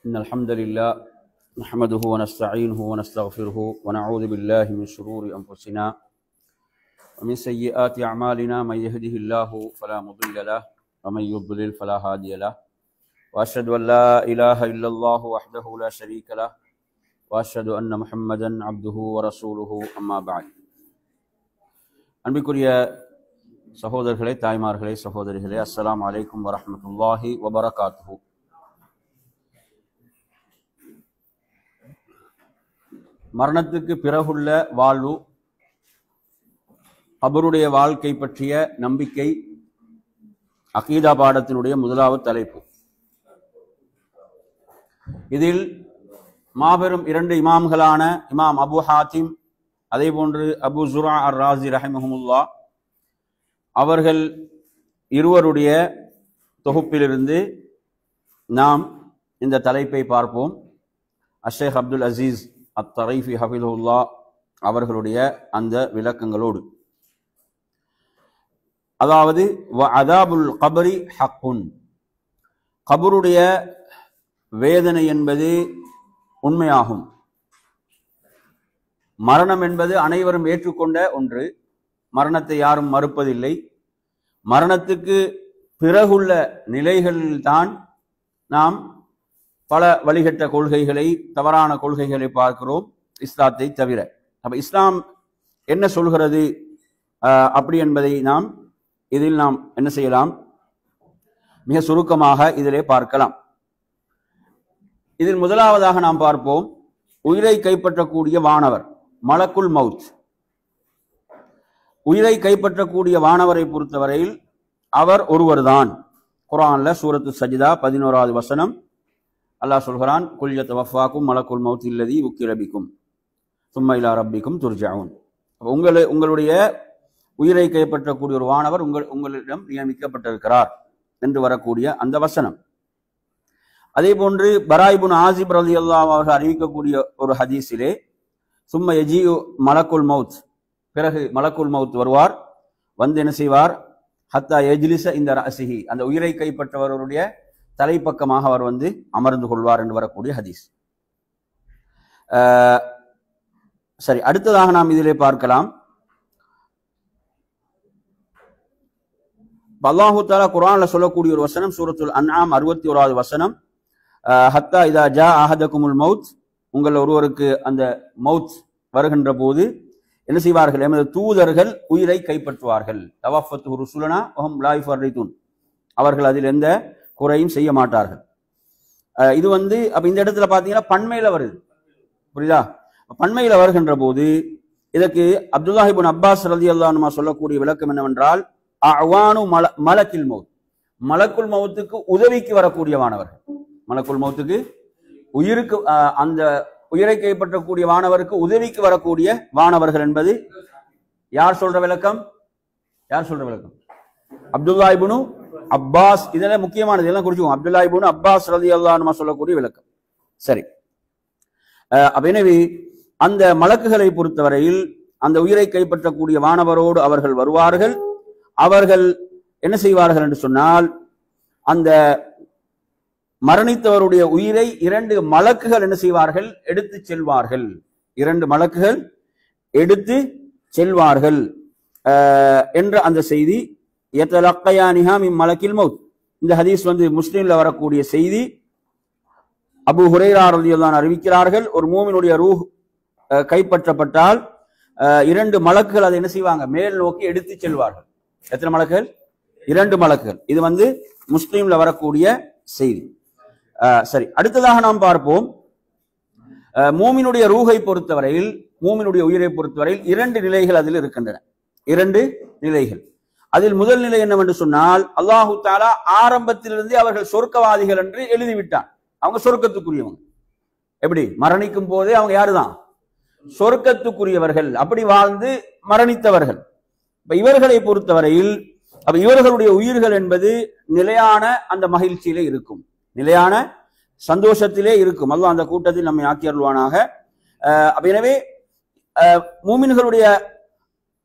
إن الحمد لله نحمده ونستعينه ونستغفره ونعوذ بالله من شرور أنفسنا ومن سيئات أعمالنا من يهده الله فلا مضل له ومن يضلل فلا هادي له وأشهد أن لا إله إلا الله وحده لا شريك له وأشهد أن محمدا عبده ورسوله أما بعد. அன்பிற்குரிய சகோதரர்களே, தாய்மார்களே, சகோதரிகளே, அஸ்ஸலாமு அலைக்கும் வரஹ்மத்துல்லாஹி வபரகாத்துஹு. மரணத்துக்கு பிறகுள்ள வாழ்வு, கபருடைய வாழ்க்கை பற்றிய நம்பிக்கை அகீதா பாடத்தினுடைய முதலாவது தலைப்பு. இதில் மாபெரும் இரண்டு இமாம்களான இமாம் அபு ஹாத்திம், அதே போன்று அபு ஜுரா அர் ராசி ரஹிமஹுமுல்லா அவர்கள் இருவருடைய தொகுப்பிலிருந்து நாம் இந்த தலைப்பை பார்ப்போம். அஷேக் அப்துல் அசீஸ் அத்தரைஃபி ஹஃபிதுல்லா அவர்களுடைய அந்த விளக்கங்களோடு, அதாவது வ அதாபுல் கபரி ஹக்குன், கபருடைய வேதனை என்பது உண்மையாகும். மரணம் என்பது அனைவரும் ஏற்றுக்கொண்ட ஒன்று. மரணத்தை யாரும் மறுப்பதில்லை. மரணத்துக்கு பிறகுள்ள நிலைகளில்தான் நாம் பல வழிகட்ட கொள்கைகளை, தவறான கொள்கைகளை பார்க்கிறோம், இஸ்லாத்தை தவிர. அப்ப இஸ்லாம் என்ன சொல்கிறது அப்படி என்பதை இதில் நாம் என்ன செய்யலாம், மிக சுருக்கமாக இதிலே பார்க்கலாம். இதில் முதலாவதாக நாம் பார்ப்போம், உயிரை கைப்பற்றக்கூடிய வானவர் மலக்குல் மவுத். உயிரை கைப்பற்றக்கூடிய வானவரை பொறுத்தவரையில் அவர் ஒருவர்தான். குர்ஆன்ல சூரத்து சஜ்தா 11வது வசனம் அல்லாஹ் சொல்கிறான், குல் யதவஃபாக்கும் மலக்குல் மவுத் இல்லதி உக்கிர பிக்கும் சும்ம இலா ரப்பிக்கும் துர்ஜஊன். உங்களுடைய உயிரை கைப்பற்றக்கூடிய ஒரு வானவர் உங்களிடம் நியமிக்கப்பட்டிருக்கிறார் என்று வரக்கூடிய அந்த வசனம். அதே போன்று பராய் இப்னு ஆசிப் ரலியல்லாஹு அவர்கள் அறிவிக்கக்கூடிய ஒரு ஹதீஸிலே, சும்ம யஜீஉ மலக்குல் மவுத், பிறகு மலக்குல் மவுத் வருவார், வந்து என்ன செய்வார், ஹத்தா யஜ்லிஸ இந்த ரஅஸிஹி, அந்த உயிரை கைப்பற்றவருடைய தலைப்பக்கமாக அவர் வந்து அமர்ந்து கொள்வார் என்று வரக்கூடிய ஹதீஸ். சரி, அடுத்ததாக நாம் இதிலே பார்க்கலாம், அல்லாஹு தஆலா குர்ஆன்ல சொல்லக்கூடிய ஒரு வசனம், சூரத்துல் அன்ஆம் 61வது வசனம், ஹத்தா இதா ஜா அஹதகுமுல் மவுத், உங்கள் ஒருவருக்கு அந்த மவுத் வருகின்ற போது என்ன செய்வார்கள், எமது தூதர்கள் உயிரை கைப்பற்றுவார்கள். தவஃபத்து ருசுலனா வஹும் லா யுஃபர்ரிதுன், அவர்கள் அதில் எந்த குறையும் செய்ய மாட்டார்கள். இது வந்து அப்ப இந்த இடத்துல பாத்தீங்கன்னா பன்மையில வருது, புரியுதா? பன்மையில வருகின்ற போது இதற்கு அப்துல்லாஹ் இப்னு அப்பாஸ் ரலியல்லாஹு அன்ஹு சொல்லக்கூடிய விளக்கம் என்னவென்றால், அவானு மலக்கில் மவுத், மலக்குல் மவுத்துக்கு உதவிக்கு வரக்கூடிய வானவர்கள். மலக்குல் மவுத்துக்கு உயிருக்கு, அந்த உயிரை கைப்பற்றக்கூடிய வானவருக்கு உதவிக்கு வரக்கூடிய வானவர்கள் என்பது யார் சொல்ற விளக்கம்? யார் சொல்ற விளக்கம்? அப்துல்லாஹ் இப்னு அப்பாஸ். இதெல்லாம் முக்கியமானது, இதெல்லாம் குறிச்சுக்கோங்க. அப்துல்லாஹ் இப்னு அப்பாஸ் ரலியல்லாஹு அன்ஹு சொல்லக்கூடிய விளக்கம். சரி, எனவே அந்த மலக்குகளை பொறுத்தவரையில் அந்த உயிரை கைப்பற்றக்கூடிய வானவரோடு அவர்கள் வருவார்கள். அவர்கள் என்ன செய்வார்கள் என்று சொன்னால், அந்த மரணித்தவருடைய உயிரை இரண்டு மலக்குகள் என்ன செய்வார்கள், எடுத்து செல்வார்கள். இரண்டு மலக்குகள் எடுத்து செல்வார்கள் என்ற அந்த செய்தி, யதலக்கையானிஹா மின் மலக்கில் மவுத், இந்த ஹதீஸ் வந்து முஸ்லிம்ல வரக்கூடிய செய்தி. அபூ ஹுரைரா ரலியல்லாஹு அன்ஹு அறிவிக்கிறார்கள், ஒரு மூமினுடைய ரூஹ் கைப்பற்றப்பட்டால் இரண்டு மலக்குகள் அதை என்ன செய்வாங்க, மேல் நோக்கி எடுத்து செல்வார்கள். எத்தனை மலக்குகள்? இரண்டு மலக்குகள். இது வந்து முஸ்லிம்ல வரக்கூடிய செய்தி. சரி, அடுத்ததாக நாம் பார்ப்போம், மூமினுடைய ரூஹை பொறுத்தவரையில், மூமினுடைய உயிரை பொறுத்தவரையில் இரண்டு நிலைகள் அதில் இருக்கின்றன. இரண்டு நிலைகள். அதில் முதல் நிலை என்னவென்று சொன்னால், அல்லாஹு தஆலா ஆரம்பத்திலிருந்தே அவர்கள் சொர்க்கவாதிகள் என்று எழுதிவிட்டான். அவங்க சொர்க்கத்துக்குரியவங்க. எப்படி? மரணிக்கும் போதே அவங்க யாருதான்? சொர்க்கத்துக்குரியவர்கள், அப்படி வாழ்ந்து மரணித்தவர்கள். இப்ப இவர்களை பொறுத்தவரையில் அப்ப இவர்களுடைய உயிர்கள் என்பது நிலையான அந்த மகிழ்ச்சியிலே இருக்கும், நிலையான சந்தோஷத்திலே இருக்கும். அல்லாஹ் அந்த கூட்டத்தில் நம்மை ஆக்கி அருள்வானாக. எனவே மூமின்களுடைய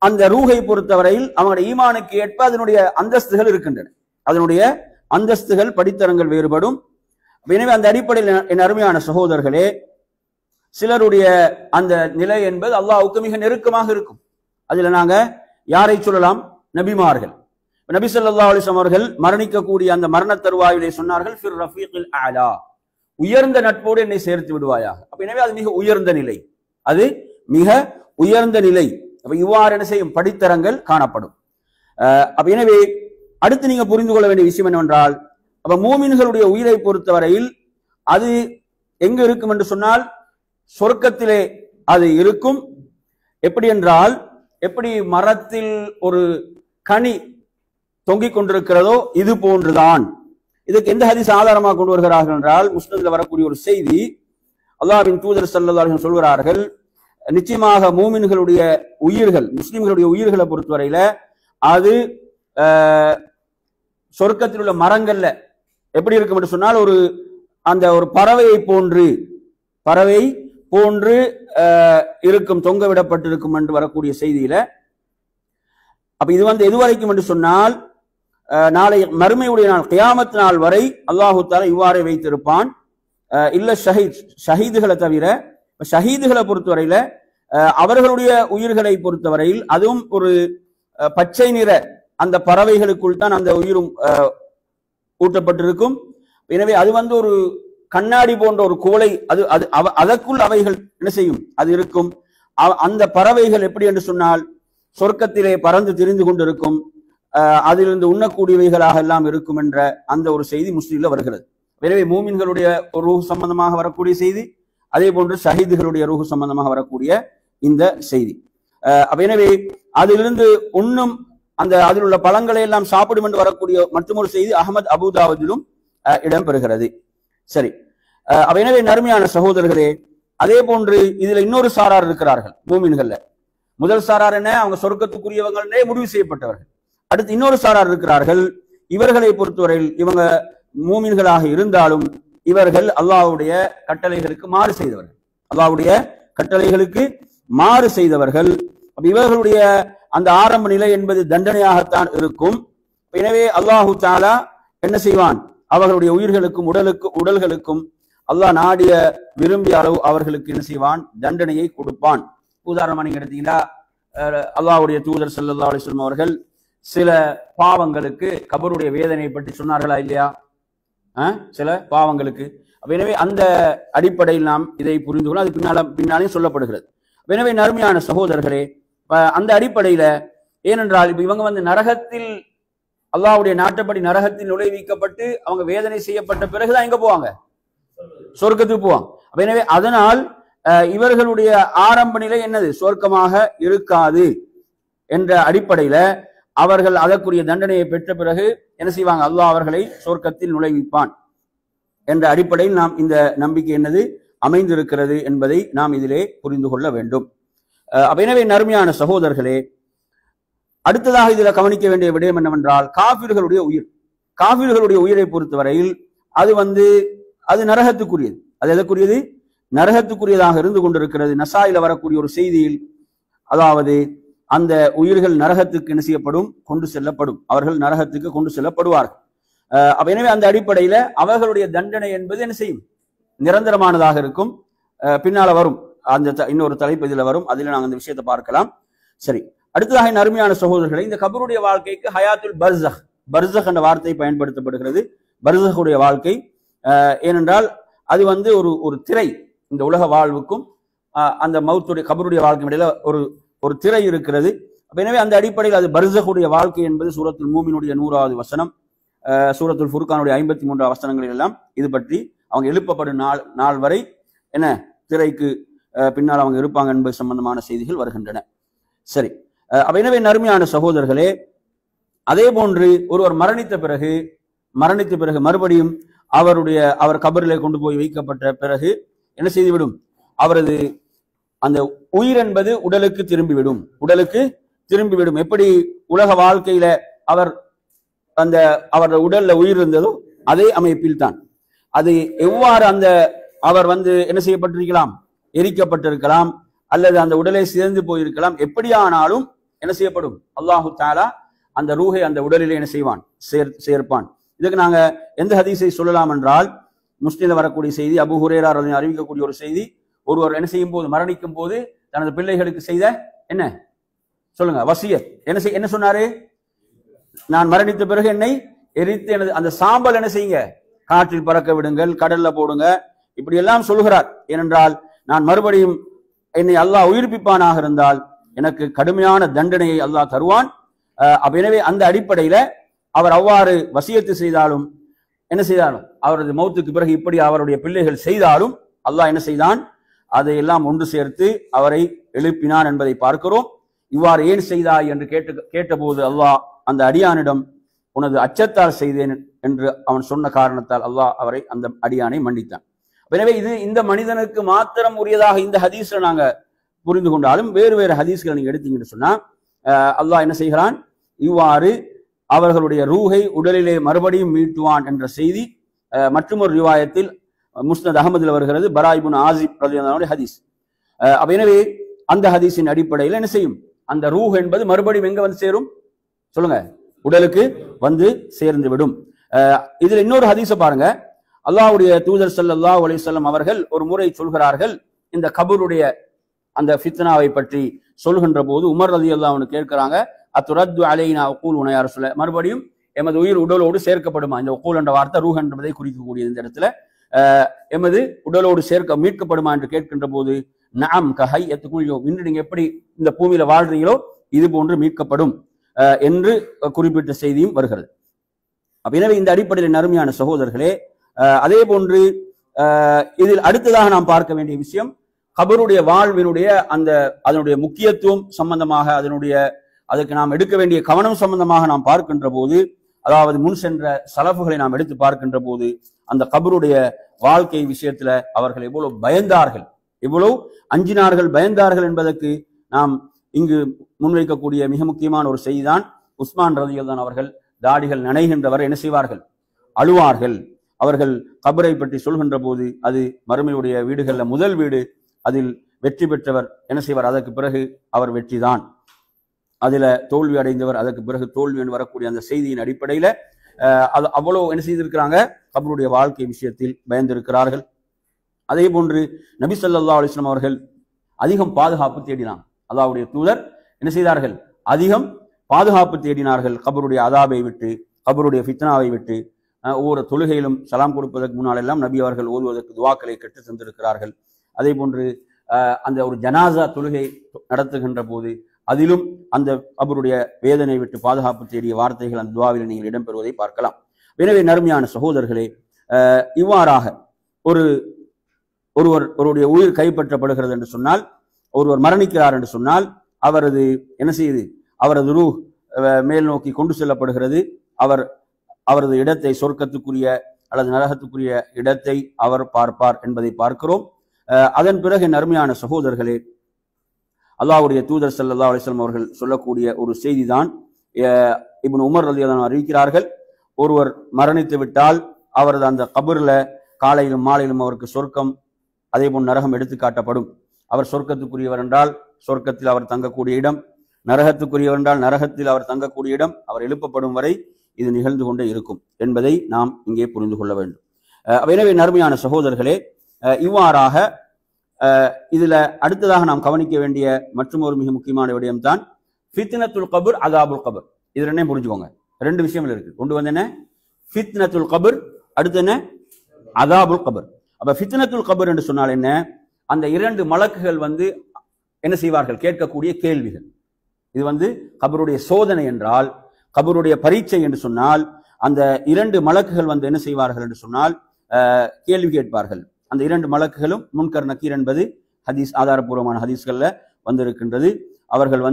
அந்த ரூஹை பொறுத்தவரையில் அவங்களுடைய ஈமானுக்கு ஏற்ப அதனுடைய அந்தஸ்துகள் இருக்கின்றன. அதனுடைய அந்தஸ்துகள் படித்தரங்கள் வேறுபடும். எனவே அந்த அடிப்படையில் என் அருமையான சகோதரர்களே, சிலருடைய அந்த நிலை என்பது அல்லாஹ்வுக்கு மிக நெருக்கமாக இருக்கும். அதுல நாங்க யாரை சொல்லலாம்? நபிமார்கள். நபி ஸல்லல்லாஹு அலைஹி வஸல்லம் அவர்கள் மரணிக்கக்கூடிய அந்த மரண தருவாயிலே சொன்னார்கள், ஃபிர் ரஃபீகில் அலா, உயர்ந்த நட்போடு என்னை சேர்த்து விடுவாயாக. அப்ப எனவே அது மிக உயர்ந்த நிலை, அது மிக உயர்ந்த நிலை. அப்ப இவ்வாறு என்ன செய்யும் படித்தரங்கள் காணப்படும். அப்ப எனவே அடுத்து நீங்க புரிந்து கொள்ள வேண்டிய விஷயம் என்னவென்றால், அப்ப மூமின்களுடைய உயிரை பொறுத்தவரையில் அது எங்க இருக்கும் என்று சொன்னால் சொர்க்கத்திலே அது இருக்கும். எப்படி என்றால், எப்படி மரத்தில் ஒரு கனி தொங்கிக் கொண்டிருக்கிறதோ இது போன்றுதான். இதுக்கு எந்த ஹதீஸ் ஆதாரமாக கொண்டு வருகிறார்கள் என்றால், முஸ்லிம்ல வரக்கூடிய ஒரு செய்தி, அல்லாஹ்வின் தூதர் ஸல்லல்லாஹு அலைஹி வஸல்லம் சொல்கிறார்கள், நிச்சயமாக மூமின்களுடைய உயிர்கள், முஸ்லிம்களுடைய உயிர்களை பொறுத்தவரையில அது சொர்க்கத்தில் உள்ள மரங்கள்ல எப்படி இருக்கும் என்று சொன்னால், ஒரு அந்த ஒரு பறவையை போன்று இருக்கும், தொங்க விடப்பட்டிருக்கும் என்று வரக்கூடிய செய்தியில. அப்ப இது எது வரைக்கும் என்று சொன்னால், நாளை மறுமையுடைய நாள் கியாமத் நாள் வரை அல்லாஹு தஆலா இவ்வாறே வைத்திருப்பான். இல்ல ஷஹீதுகளை தவிர, ஷஹீதுகளை பொறுத்தவரையில அவர்களுடைய உயிர்களை பொறுத்தவரையில் அதுவும் ஒரு பச்சை நிற அந்த பறவைகளுக்குள் தான் அந்த உயிரும் ஊட்டப்பட்டிருக்கும். எனவே அது ஒரு கண்ணாடி போன்ற ஒரு குவளை, அதற்குள் அவைகள் என்ன செய்யும், அது இருக்கும். அந்த பறவைகள் எப்படி என்று சொன்னால் சொர்க்கத்திலே பறந்து திரிந்து கொண்டிருக்கும், அதிலிருந்து உண்ணக்கூடியவைகளாக எல்லாம் இருக்கும் என்ற அந்த ஒரு செய்தி முஸ்லிம்ல வருகிறது. எனவே மூமின்களுடைய ஒரு ரூஹ் சம்பந்தமாக வரக்கூடிய செய்தி, அதே போன்று ஷஹீதுகளுடைய ரூஹ் சம்பந்தமாக வரக்கூடிய இந்த செய்தி. எனவே அதிலிருந்து உண்ணும் அந்த அதில் உள்ள பழங்களை எல்லாம் சாப்பிடும் என்று வரக்கூடிய மற்றொரு செய்தி அஹ்மத் அபூதாவுதிலும் இடம்பெறுகிறது. சரி, எனவே நறுமையான சகோதரர்களே, அதே போன்று இதுல இன்னொரு சாரார் இருக்கிறார்கள் மூமின்கள்ல. முதல் சாரார் என்ன? அவங்க சொர்க்கத்துக்குரியவங்களே முடிவு செய்யப்பட்டவர்கள். அடுத்து இன்னொரு சாரார் இருக்கிறார்கள். இவர்களை பொறுத்தவரையில் இவங்க மூமின்களாக இருந்தாலும் இவர்கள் அல்லாஹ்வுடைய கட்டளைகளுக்கு மாறு செய்தவர்கள், அல்லாஹ்வுடைய கட்டளைகளுக்கு மாறு செய்தவர்கள். இவர்களுடைய அந்த ஆரம்ப நிலை என்பது தண்டனையாகத்தான் இருக்கும். எனவே அல்லாஹு தஆலா என்ன செய்வான்? அவர்களுடைய உயிர்களுக்கும் உடல்களுக்கும் அல்லாஹ் நாடிய விரும்பிய அளவு அவர்களுக்கு என்ன செய்வான்? தண்டனையை கொடுப்பான். உதாரணமா நீங்க எடுத்தீங்கன்னா, அல்லாஹ்வுடைய தூதர் ஸல்லல்லாஹு அலைஹி வஸல்லம் அவர்கள் சில பாவங்களுக்கு கபருடைய வேதனையை பற்றி சொன்னார்களா இல்லையா? சில பாவங்களுக்கு. எனவே அந்த அடிப்படையில் நாம் இதை புரிந்து கொள்ள அது பின்னாலே சொல்லப்படுகிறது. எனவே நறுமையான சகோதரர்களே, அந்த அடிப்படையில ஏனென்றால் இப்ப இவங்க நரகத்தில் அல்லாஹ்வுடைய நாட்டப்படி நரகத்தில் நுழைவிக்கப்பட்டு அவங்க வேதனை செய்யப்பட்ட பிறகுதான் எங்க போவாங்க? சொர்க்கத்துக்கு போவாங்க. எனவே அதனால் இவர்களுடைய ஆரம்ப நிலை என்னது? சொர்க்கமாக இருக்காது என்ற அடிப்படையில அவர்கள் அதற்குரிய தண்டனையை பெற்ற பிறகு என்ன செய்வாங்க? அல்லாஹ் அவர்களை சொர்க்கத்தில் நுழைவிப்பான் என்ற அடிப்படையில் நாம் இந்த நம்பிக்கை என்னது அமைந்திருக்கிறது என்பதை நாம் இதிலே புரிந்து கொள்ள வேண்டும். எனவே நறுமையான சகோதரர்களே, அடுத்ததாக இதில் கவனிக்க வேண்டிய விடயம் என்னவென்றால், காஃபிர்களுடைய உயிரை பொறுத்தவரையில் அது அது நரகத்துக்குரியது. அது எதற்குரியது? நரகத்துக்குரியதாக இருந்து கொண்டிருக்கிறது. நசாயில வரக்கூடிய ஒரு செய்தியில், அதாவது அந்த உயிர்கள் நரகத்துக்கு என்ன செய்யப்படும்? கொண்டு செல்லப்படும். அவர்கள் நரகத்துக்கு கொண்டு செல்லப்படுவார்கள். எனவே அந்த அடிப்படையில அவர்களுடைய தண்டனை என்பது என்ன செய்யும்? நிரந்தரமானதாக இருக்கும். பின்னால வரும் அந்த இன்னொரு தலைப்பு இதுல வரும், அதில் நாங்கள் அந்த விஷயத்தை பார்க்கலாம். சரி, அடுத்ததாக அருமையான சகோதரர்களை, இந்த கபருடைய வாழ்க்கைக்கு ஹயாத்துல் பர்ஸக் என்ற வார்த்தை பயன்படுத்தப்படுகிறது. பர்ஸகுடைய வாழ்க்கை ஏனென்றால் அது ஒரு திரை, இந்த உலக வாழ்வுக்கும் அந்த மௌத்துடைய கபருடைய வாழ்க்கை இடையில ஒரு திரை இருக்கிறது. எனவே அந்த அடிப்படையில் அது பர்ஸகுடைய வாழ்க்கை என்பது சூரத்துல் மூமினுடைய 100வது வசனம், சூரத்துல் ஃபுர்கானுடைய 53வது வசனங்களில் எல்லாம் இது பற்றி அவங்க எழுப்பப்படும் நாள் வரை என்ன திரைக்கு பின்னால் அவங்க இருப்பாங்க என்பது சம்பந்தமான செய்திகள் வருகின்றன. சரி, எனவே நறுமையான சகோதரர்களே, அதே போன்று ஒருவர் மரணித்த பிறகு மறுபடியும் அவர் கபரிலே கொண்டு போய் வைக்கப்பட்ட பிறகு என்ன செய்துவிடும்? அவரது அந்த உயிர் என்பது உடலுக்கு திரும்பிவிடும். எப்படி உலக வாழ்க்கையில அவரது உடல்ல உயிர் இருந்ததோ அதே அமைப்பில் தான் அது எவ்வாறு அவர் என்ன செய்யப்பட்டிருக்கலாம்? எரிக்கப்பட்டிருக்கலாம், அல்லது அந்த உடலை சிதைந்து போயிருக்கலாம். எப்படியானாலும் என்ன செய்யப்படும்? அல்லாஹு தஆலா அந்த ரூஹை அந்த உடலிலே என்ன செய்வான்? சேர்ப்பான். இதுக்கு நாங்க எந்த ஹதீஸை சொல்லலாம் என்றால், முஸ்லிம்ல வரக்கூடிய செய்தி, அபூ ஹுரைரா ரலியல்லாஹு அறிவிக்கக்கூடிய ஒரு செய்தி. ஒருவர் என்ன செய்யும் போது, மரணிக்கும் போது தனது பிள்ளைகளுக்கு செய்த என்ன சொல்லுங்க, வசியத். என்ன சொன்னாரு? நான் மரணித்த பிறகு என்னை எரித்து எனது அந்த சாம்பல் என்ன செய்யுங்க, காற்றில் பறக்க விடுங்கள், கடல்ல போடுங்க, இப்படி எல்லாம் சொல்கிறார். ஏனென்றால் நான் மறுபடியும் என்னை அல்லாஹ் உயிர்ப்பிப்பானாக இருந்தால் எனக்கு கடுமையான தண்டனையை அல்லாஹ் தருவான். எனவே அந்த அடிப்படையில அவர் அவ்வாறு வசியத்து செய்தாலும் என்ன செய்தாலும், அவரது மௌத்துக்கு பிறகு இப்படி அவருடைய பிள்ளைகள் செய்தாலும் அல்லாஹ் என்ன செய்தான், அதையெல்லாம் ஒன்று சேர்த்து அவரை எழுப்பினான் என்பதை பார்க்கிறோம். இவ்வாறு ஏன் செய்தாய் என்று கேட்டபோது அல்லாஹ் அந்த அடியானிடம் உனது அச்சத்தால் செய்தேன் என்று அவன் சொன்ன காரணத்தால் அல்லாஹ் அவரை அந்த அடியானை மன்னித்தான். எனவே இது இந்த மனிதனுக்கு மாத்திரம் உரியதாக இந்த ஹதீஸ்ல நாங்க புரிந்து கொண்டாலும் வேறு வேறு ஹதீஸ்களை நீங்க எடுத்தீங்கன்னு சொன்னா அல்லாஹ் என்ன செய்கிறான், இவ்வாறு அவர்களுடைய ரூஹை உடலிலே மறுபடியும் மீட்டுவான் என்ற செய்தி மற்றொரு ரிவாயத்தில் முஸ்னத் அஹமதுல வருகிறது, பரா இப்னு ஆசிப் ரலியல்லாஹு அன்ஹு ஹதீஸ். எனவே அந்த ஹதீஸின் அடிப்படையில் என்ன செய்யும், அந்த ரூஹ் என்பது மறுபடியும் எங்க வந்து சேரும் சொல்லுங்க, உடலுக்கு வந்து சேர்ந்து விடும். இதுல இன்னொரு ஹதீஸை பாருங்க. அல்லாஹ்வுடைய தூதர் ஸல்லல்லாஹு அலைஹி வஸல்லம் அவர்கள் ஒரு முறை சொல்கிறார்கள், இந்த கபருடைய அந்த ஃபித்னாவை பற்றி சொல்கின்ற போது உமர் ரலியல்லாஹு அன்ஹு கேட்கிறாங்க, அத்துரத்து அலைனா உக்கூலுனா யா ரசூல, மறுபடியும் எமது உயிர் உடலோடு சேர்க்கப்படுமா? இந்த உக்கூல் என்ற வார்த்தை ரூஹ் என்பதை குறிக்கக்கூடியது. இந்த இடத்துல எமது உடலோடு மீட்கப்படுமா என்று கேட்கின்ற போது, நஅம் கஹையத்துக்குல் யௌம், இன்று நீங்க எப்படி இந்த பூமியில வாழ்றீங்களோ இது போன்று மீட்கப்படும் என்று குறிப்பிட்ட செய்தியும் வருகிறது. எனவே இந்த அடிப்படையில் அருமையான சகோதரர்களே, அதே போன்று இதில் அடுத்ததாக நாம் பார்க்க வேண்டிய விஷயம், கபருடைய வாழ்வினுடைய அதனுடைய முக்கியத்துவம் சம்பந்தமாக, அதற்கு நாம் எடுக்க வேண்டிய கவனம் சம்பந்தமாக நாம் பார்க்கின்ற போது, அதாவது முன் சென்ற சலஃபுகளை நாம் எடுத்து பார்க்கின்ற போது, அந்த கபருடைய வாழ்க்கை விஷயத்துல அவர்கள் எவ்வளவு பயந்தார்கள், எவ்வளவு அஞ்சினார்கள், பயந்தார்கள் என்பதற்கு நாம் இங்கு முன்வைக்கக்கூடிய மிக முக்கியமான ஒரு செய்திதான், உஸ்மான் ரலியல்லாஹு அவர்கள் தாடிகள் நனைகின்றவர் என்ன செய்வார்கள், அழுவார்கள். அவர்கள் கபரை பற்றி சொல்கின்ற போது அது மறுமையுடைய வீடுகள்ல முதல் வீடு, அதில் வெற்றி பெற்றவர் என்ன செய்வார், அதற்கு பிறகு அவர் வெற்றிதான், அதுல தோல்வி அடைந்தவர் அதற்கு பிறகு தோல்வி என்று வரக்கூடிய அந்த செய்தியின் அடிப்படையில அது அவ்வளவு என்ன செய்திருக்கிறாங்க, கபருடைய வாழ்க்கை விஷயத்தில் பயந்திருக்கிறார்கள். அதே போன்று நபி ஸல்லல்லாஹு அலைஹி வஸல்லம் அவர்கள் அதிகம் பாதுகாப்பு தேடினார். அல்லாஹ்வுடைய தூதர் என்ன செய்தார்கள், அதிகம் பாதுகாப்பு தேடினார்கள் கபருடைய அதாபை விட்டு, கபருடைய ஃபித்னாவை விட்டு. ஒவ்வொரு தொழுகையிலும் சலாம் கொடுப்பதற்கு முன்னால் எல்லாம் நபி அவர்கள் ஓதுவதற்கு துவாக்களை கற்று தந்திருக்கிறார்கள். அதே போன்று அந்த ஒரு ஜனாசா தொழுகை நடத்துகின்ற போது அதிலும் அந்த கபருடைய வேதனை விட்டு பாதுகாப்பு தேடிய வார்த்தைகள் அந்த துவாவில் நீங்கள் இடம்பெறுவதை பார்க்கலாம். எனவே நறுமையான சகோதரர்களே, இவ்வாறாக ஒருவருடைய உயிர் கைப்பற்றப்படுகிறது என்று சொன்னால், ஒருவர் மரணிக்கிறார் என்று சொன்னால் அவரது என்ன செய்யுது, அவரது ரூஹ் மேல் நோக்கி கொண்டு செல்லப்படுகிறது. அவரது இடத்தை, சொர்க்கத்துக்குரிய அல்லது நரகத்துக்குரிய இடத்தை அவர் பார்ப்பார் என்பதை பார்க்கிறோம். அதன் பிறகு நறுமையான சகோதரர்களே, அல்லாஹ்வுடைய தூதர் ஸல்லல்லாஹு அலைஹி வஸல்லம் அவர்கள் சொல்லக்கூடிய ஒரு செய்திதான், இப்னு உமர் ரலியல்லாஹு அன்ஹு அறிவிக்கிறார்கள், ஒருவர் மரணித்து விட்டால் அவரது அந்த கபர்ல காலையிலும் மாலையிலும் அவருக்கு சொர்க்கம் அதே போல் நரகம் எடுத்து காட்டப்படும். அவர் சொர்க்கத்துக்குரியவர் என்றால் சொர்க்கத்தில் அவர் தங்கக்கூடிய இடம், நரகத்துக்குரியவர் என்றால் நரகத்தில் அவர் தங்கக்கூடிய இடம், அவர் எழுப்பப்படும் வரை இது நிகழ்ந்து கொண்டே இருக்கும் என்பதை நாம் இங்கே புரிந்து கொள்ள வேண்டும். எனவே நறுமையான சகோதரர்களே, இவ்வாறாக இதுல அடுத்ததாக நாம் கவனிக்க வேண்டிய மற்றும் ஒரு மிக முக்கியமான விடயம்தான் ஃபித்னத்துல் கபர், அதாபுல் கபர். இது ரெண்டையும் புரிஞ்சுக்கோங்க. ரெண்டு விஷயங்கள் இருக்கு. கொண்டு வந்து என்ன, ஃபித்னத்துல் கபர், அடுத்து என்ன, அதாபுல் கபர். அப்ப ஃபித்னத்துல் கபர் என்று சொன்னால் என்ன, அந்த இரண்டு மலக்குகள் என்ன செய்வார்கள், கேட்கக்கூடிய கேள்விகள். இது கபருடைய சோதனை என்றால், கபருடைய பரீட்சை என்று சொன்னால், அந்த இரண்டு மலக்குகள் என்ன செய்வார்கள் என்று சொன்னால் கேள்வி கேட்பார்கள். அந்த இரண்டு மலக்குகளும் முன்கர் நக்கீர் என்பது ஹதீஸ், ஆதாரபூர்வமான ஹதீஸ்கள்ல வந்திருக்கின்றது. அவர்கள்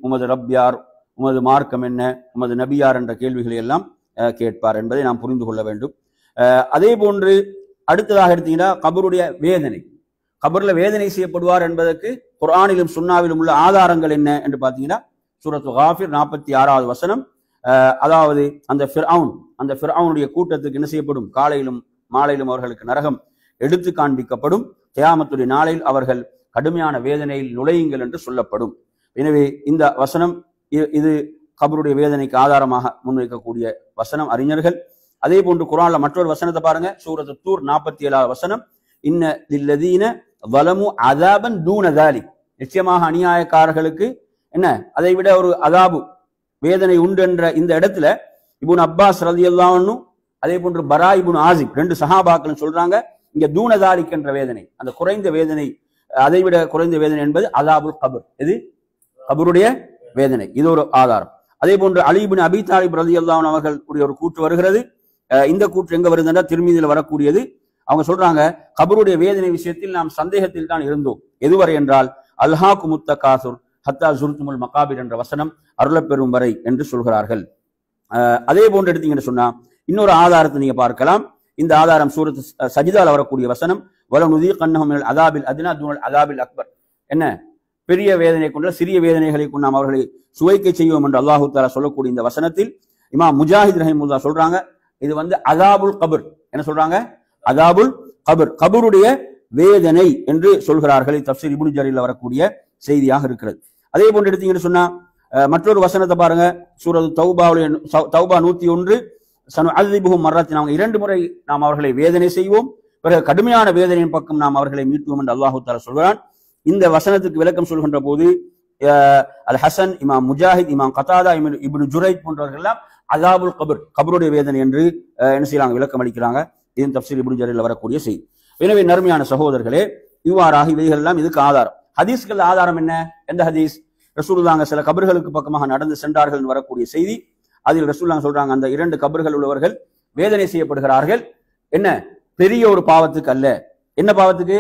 உமது ரப் யார், உமது மார்க்கம் என்ன, உமது நபியார் என்ற கேள்விகளை எல்லாம் கேட்பார் என்பதை நாம் புரிந்து கொள்ள வேண்டும். அதே போன்று அடுத்ததாக எடுத்தீங்கன்னா கபருடைய வேதனை, கபர்ல வேதனை செய்யப்படுவார் என்பதற்கு குர்ஆனிலும் சுன்னாவிலும் உள்ள ஆதாரங்கள் என்ன என்று பார்த்தீங்கன்னா, சூரத்து காஃபிர் 46வது வசனம், அதாவது அந்த ஃபிர்அவுனுடைய கூட்டத்துக்கு என்ன செய்யப்படும், காலையிலும் மாலையிலும் அவர்களுக்கு நரகம் எடுத்து காண்பிக்கப்படும், கியாமத்துடைய நாளில் அவர்கள் கடுமையான வேதனையில் நுழையுங்கள் என்று சொல்லப்படும். எனவே இந்த வசனம் இது கபருடைய வேதனைக்கு ஆதாரமாக முன்வைக்கக்கூடிய வசனம். அறிஞர்கள் அதே போன்று குர்ஆன்ல மற்றொரு வசனத்தை பாருங்க, சூரத்து தூர் 47வது வசனம், இன்ன லில்லதீன வலமு அஸாபன் தூன தாலிக், நிச்சயமாக அநியாயக்காரர்களுக்கு என்ன அதை விட ஒரு அதாபு வேதனை உண்டு என்ற இந்த இடத்துல இப்னு அப்பாஸ் ரலியல்லாஹு அன்ஹு அதே போன்று பரா இப்னு ஆசிப் 2 சஹாபாக்கள் சொல்றாங்க, இங்க தூன தாலிக் என்ற வேதனை, அந்த குறைந்த வேதனை, அதை விட குறைந்த வேதனை என்பது அஸாபுல் கபர், இது கபருடைய வேதனை. இது ஒரு ஆதாரம். அதே போன்று அலி இப்னு அபி தாலிப் ரலியல்லாஹு அன்ஹு அவர்களுடைய ஒரு கூற்று வருகிறது. இந்த கூற்று எங்க வருதுன்னா திர்மிதியில் வரக்கூடியது. அவங்க சொல்றாங்க, கபருடைய வேதனை விஷயத்தில் நாம் சந்தேகத்தில் தான் இருந்தோம், எதுவரை என்றால் அல்ஹாக்கு முத்தகாசுர் ஹத்தா ஜுர்துமுல் மகாபிர் என்ற வசனம் அருளப்பெறும் வரை என்று சொல்கிறார்கள். அதே போன்று எடுத்தீங்கன்னு சொன்னா இன்னொரு ஆதாரத்தை நீங்க பார்க்கலாம். இந்த ஆதாரம் சூரத் சஜிதால வரக்கூடிய வசனம், வலம் நுதீகன்னஹும் மினல் அஸாபில் அத்னா தூனல் அஸாபில் அக்பர், என்ன பெரிய வேதனை கொண்ட சிறிய வேதனைகளை கொண்டு நாம் அவர்களை சுவைக்க செய்வோம் என்று அல்லாஹு தஆலா சொல்லக்கூடிய இந்த வசனத்தில் இமாம் முஜாஹித் ரஹிமஹுல்லாஹ் சொல்றாங்க, இது அஸாபுல் கபர், என்ன சொல்றாங்க, அஸாபுல் கபர், கபருடைய வேதனை என்று சொல்கிறார்கள். தஃப்சீர் இப்னு ஜரீர்ல வரக்கூடிய செய்தியாக இருக்கிறது. அதே போன்று எடுத்தீங்கன்னு சொன்னா மற்றொரு வசனத்தை பாருங்க, சூரத் தௌபா 101, சனு அஸிபுஹும் மர்ரத்தின், அவங்க 2 முறை நாம் அவர்களை வேதனை செய்வோம், பிறகு கடுமையான வேதனையின் பக்கம் நாம் அவர்களை மீட்டுவோம் என்று அல்லாஹு தஆலா சொல்கிறான். இந்த வசனத்துக்கு விளக்கம் சொல்கின்ற போது அல் ஹசன், இமாம் முஜாஹித், இமாம் கதாதா, இப்னு ஜுரைத் போன்றவர்கள் எல்லாம் அஸாபுல் கபர், கபருடைய வேதனை என்று என்ன செய்யறாங்க, விளக்கம் அளிக்கிறாங்க. இது தஃப்சீர் இப்னு ஜரீர்ல வரக்கூடிய செய்தி. எனவே நறுமையான சகோதரர்களே, இவ்வாறாக இவைகள் எல்லாம் இதுக்கு ஆதாரம். ஹதீஸ்கள் ஆதாரம் என்ன? எந்த ஹதீஸ்? ரசூலுல்லாஹ் சில கபர்களுக்கு பக்கமாக நடந்து சென்றார்கள் வரக்கூடிய செய்தி. அதில் ரசூலுல்லாஹ் சொல்றாங்க, அந்த 2 கபர்கள் உள்ளவர்கள் வேதனை செய்யப்படுகிறார்கள், என்ன பெரிய ஒரு பாவத்துக்கு அல்ல. என்ன பாவத்துக்கு?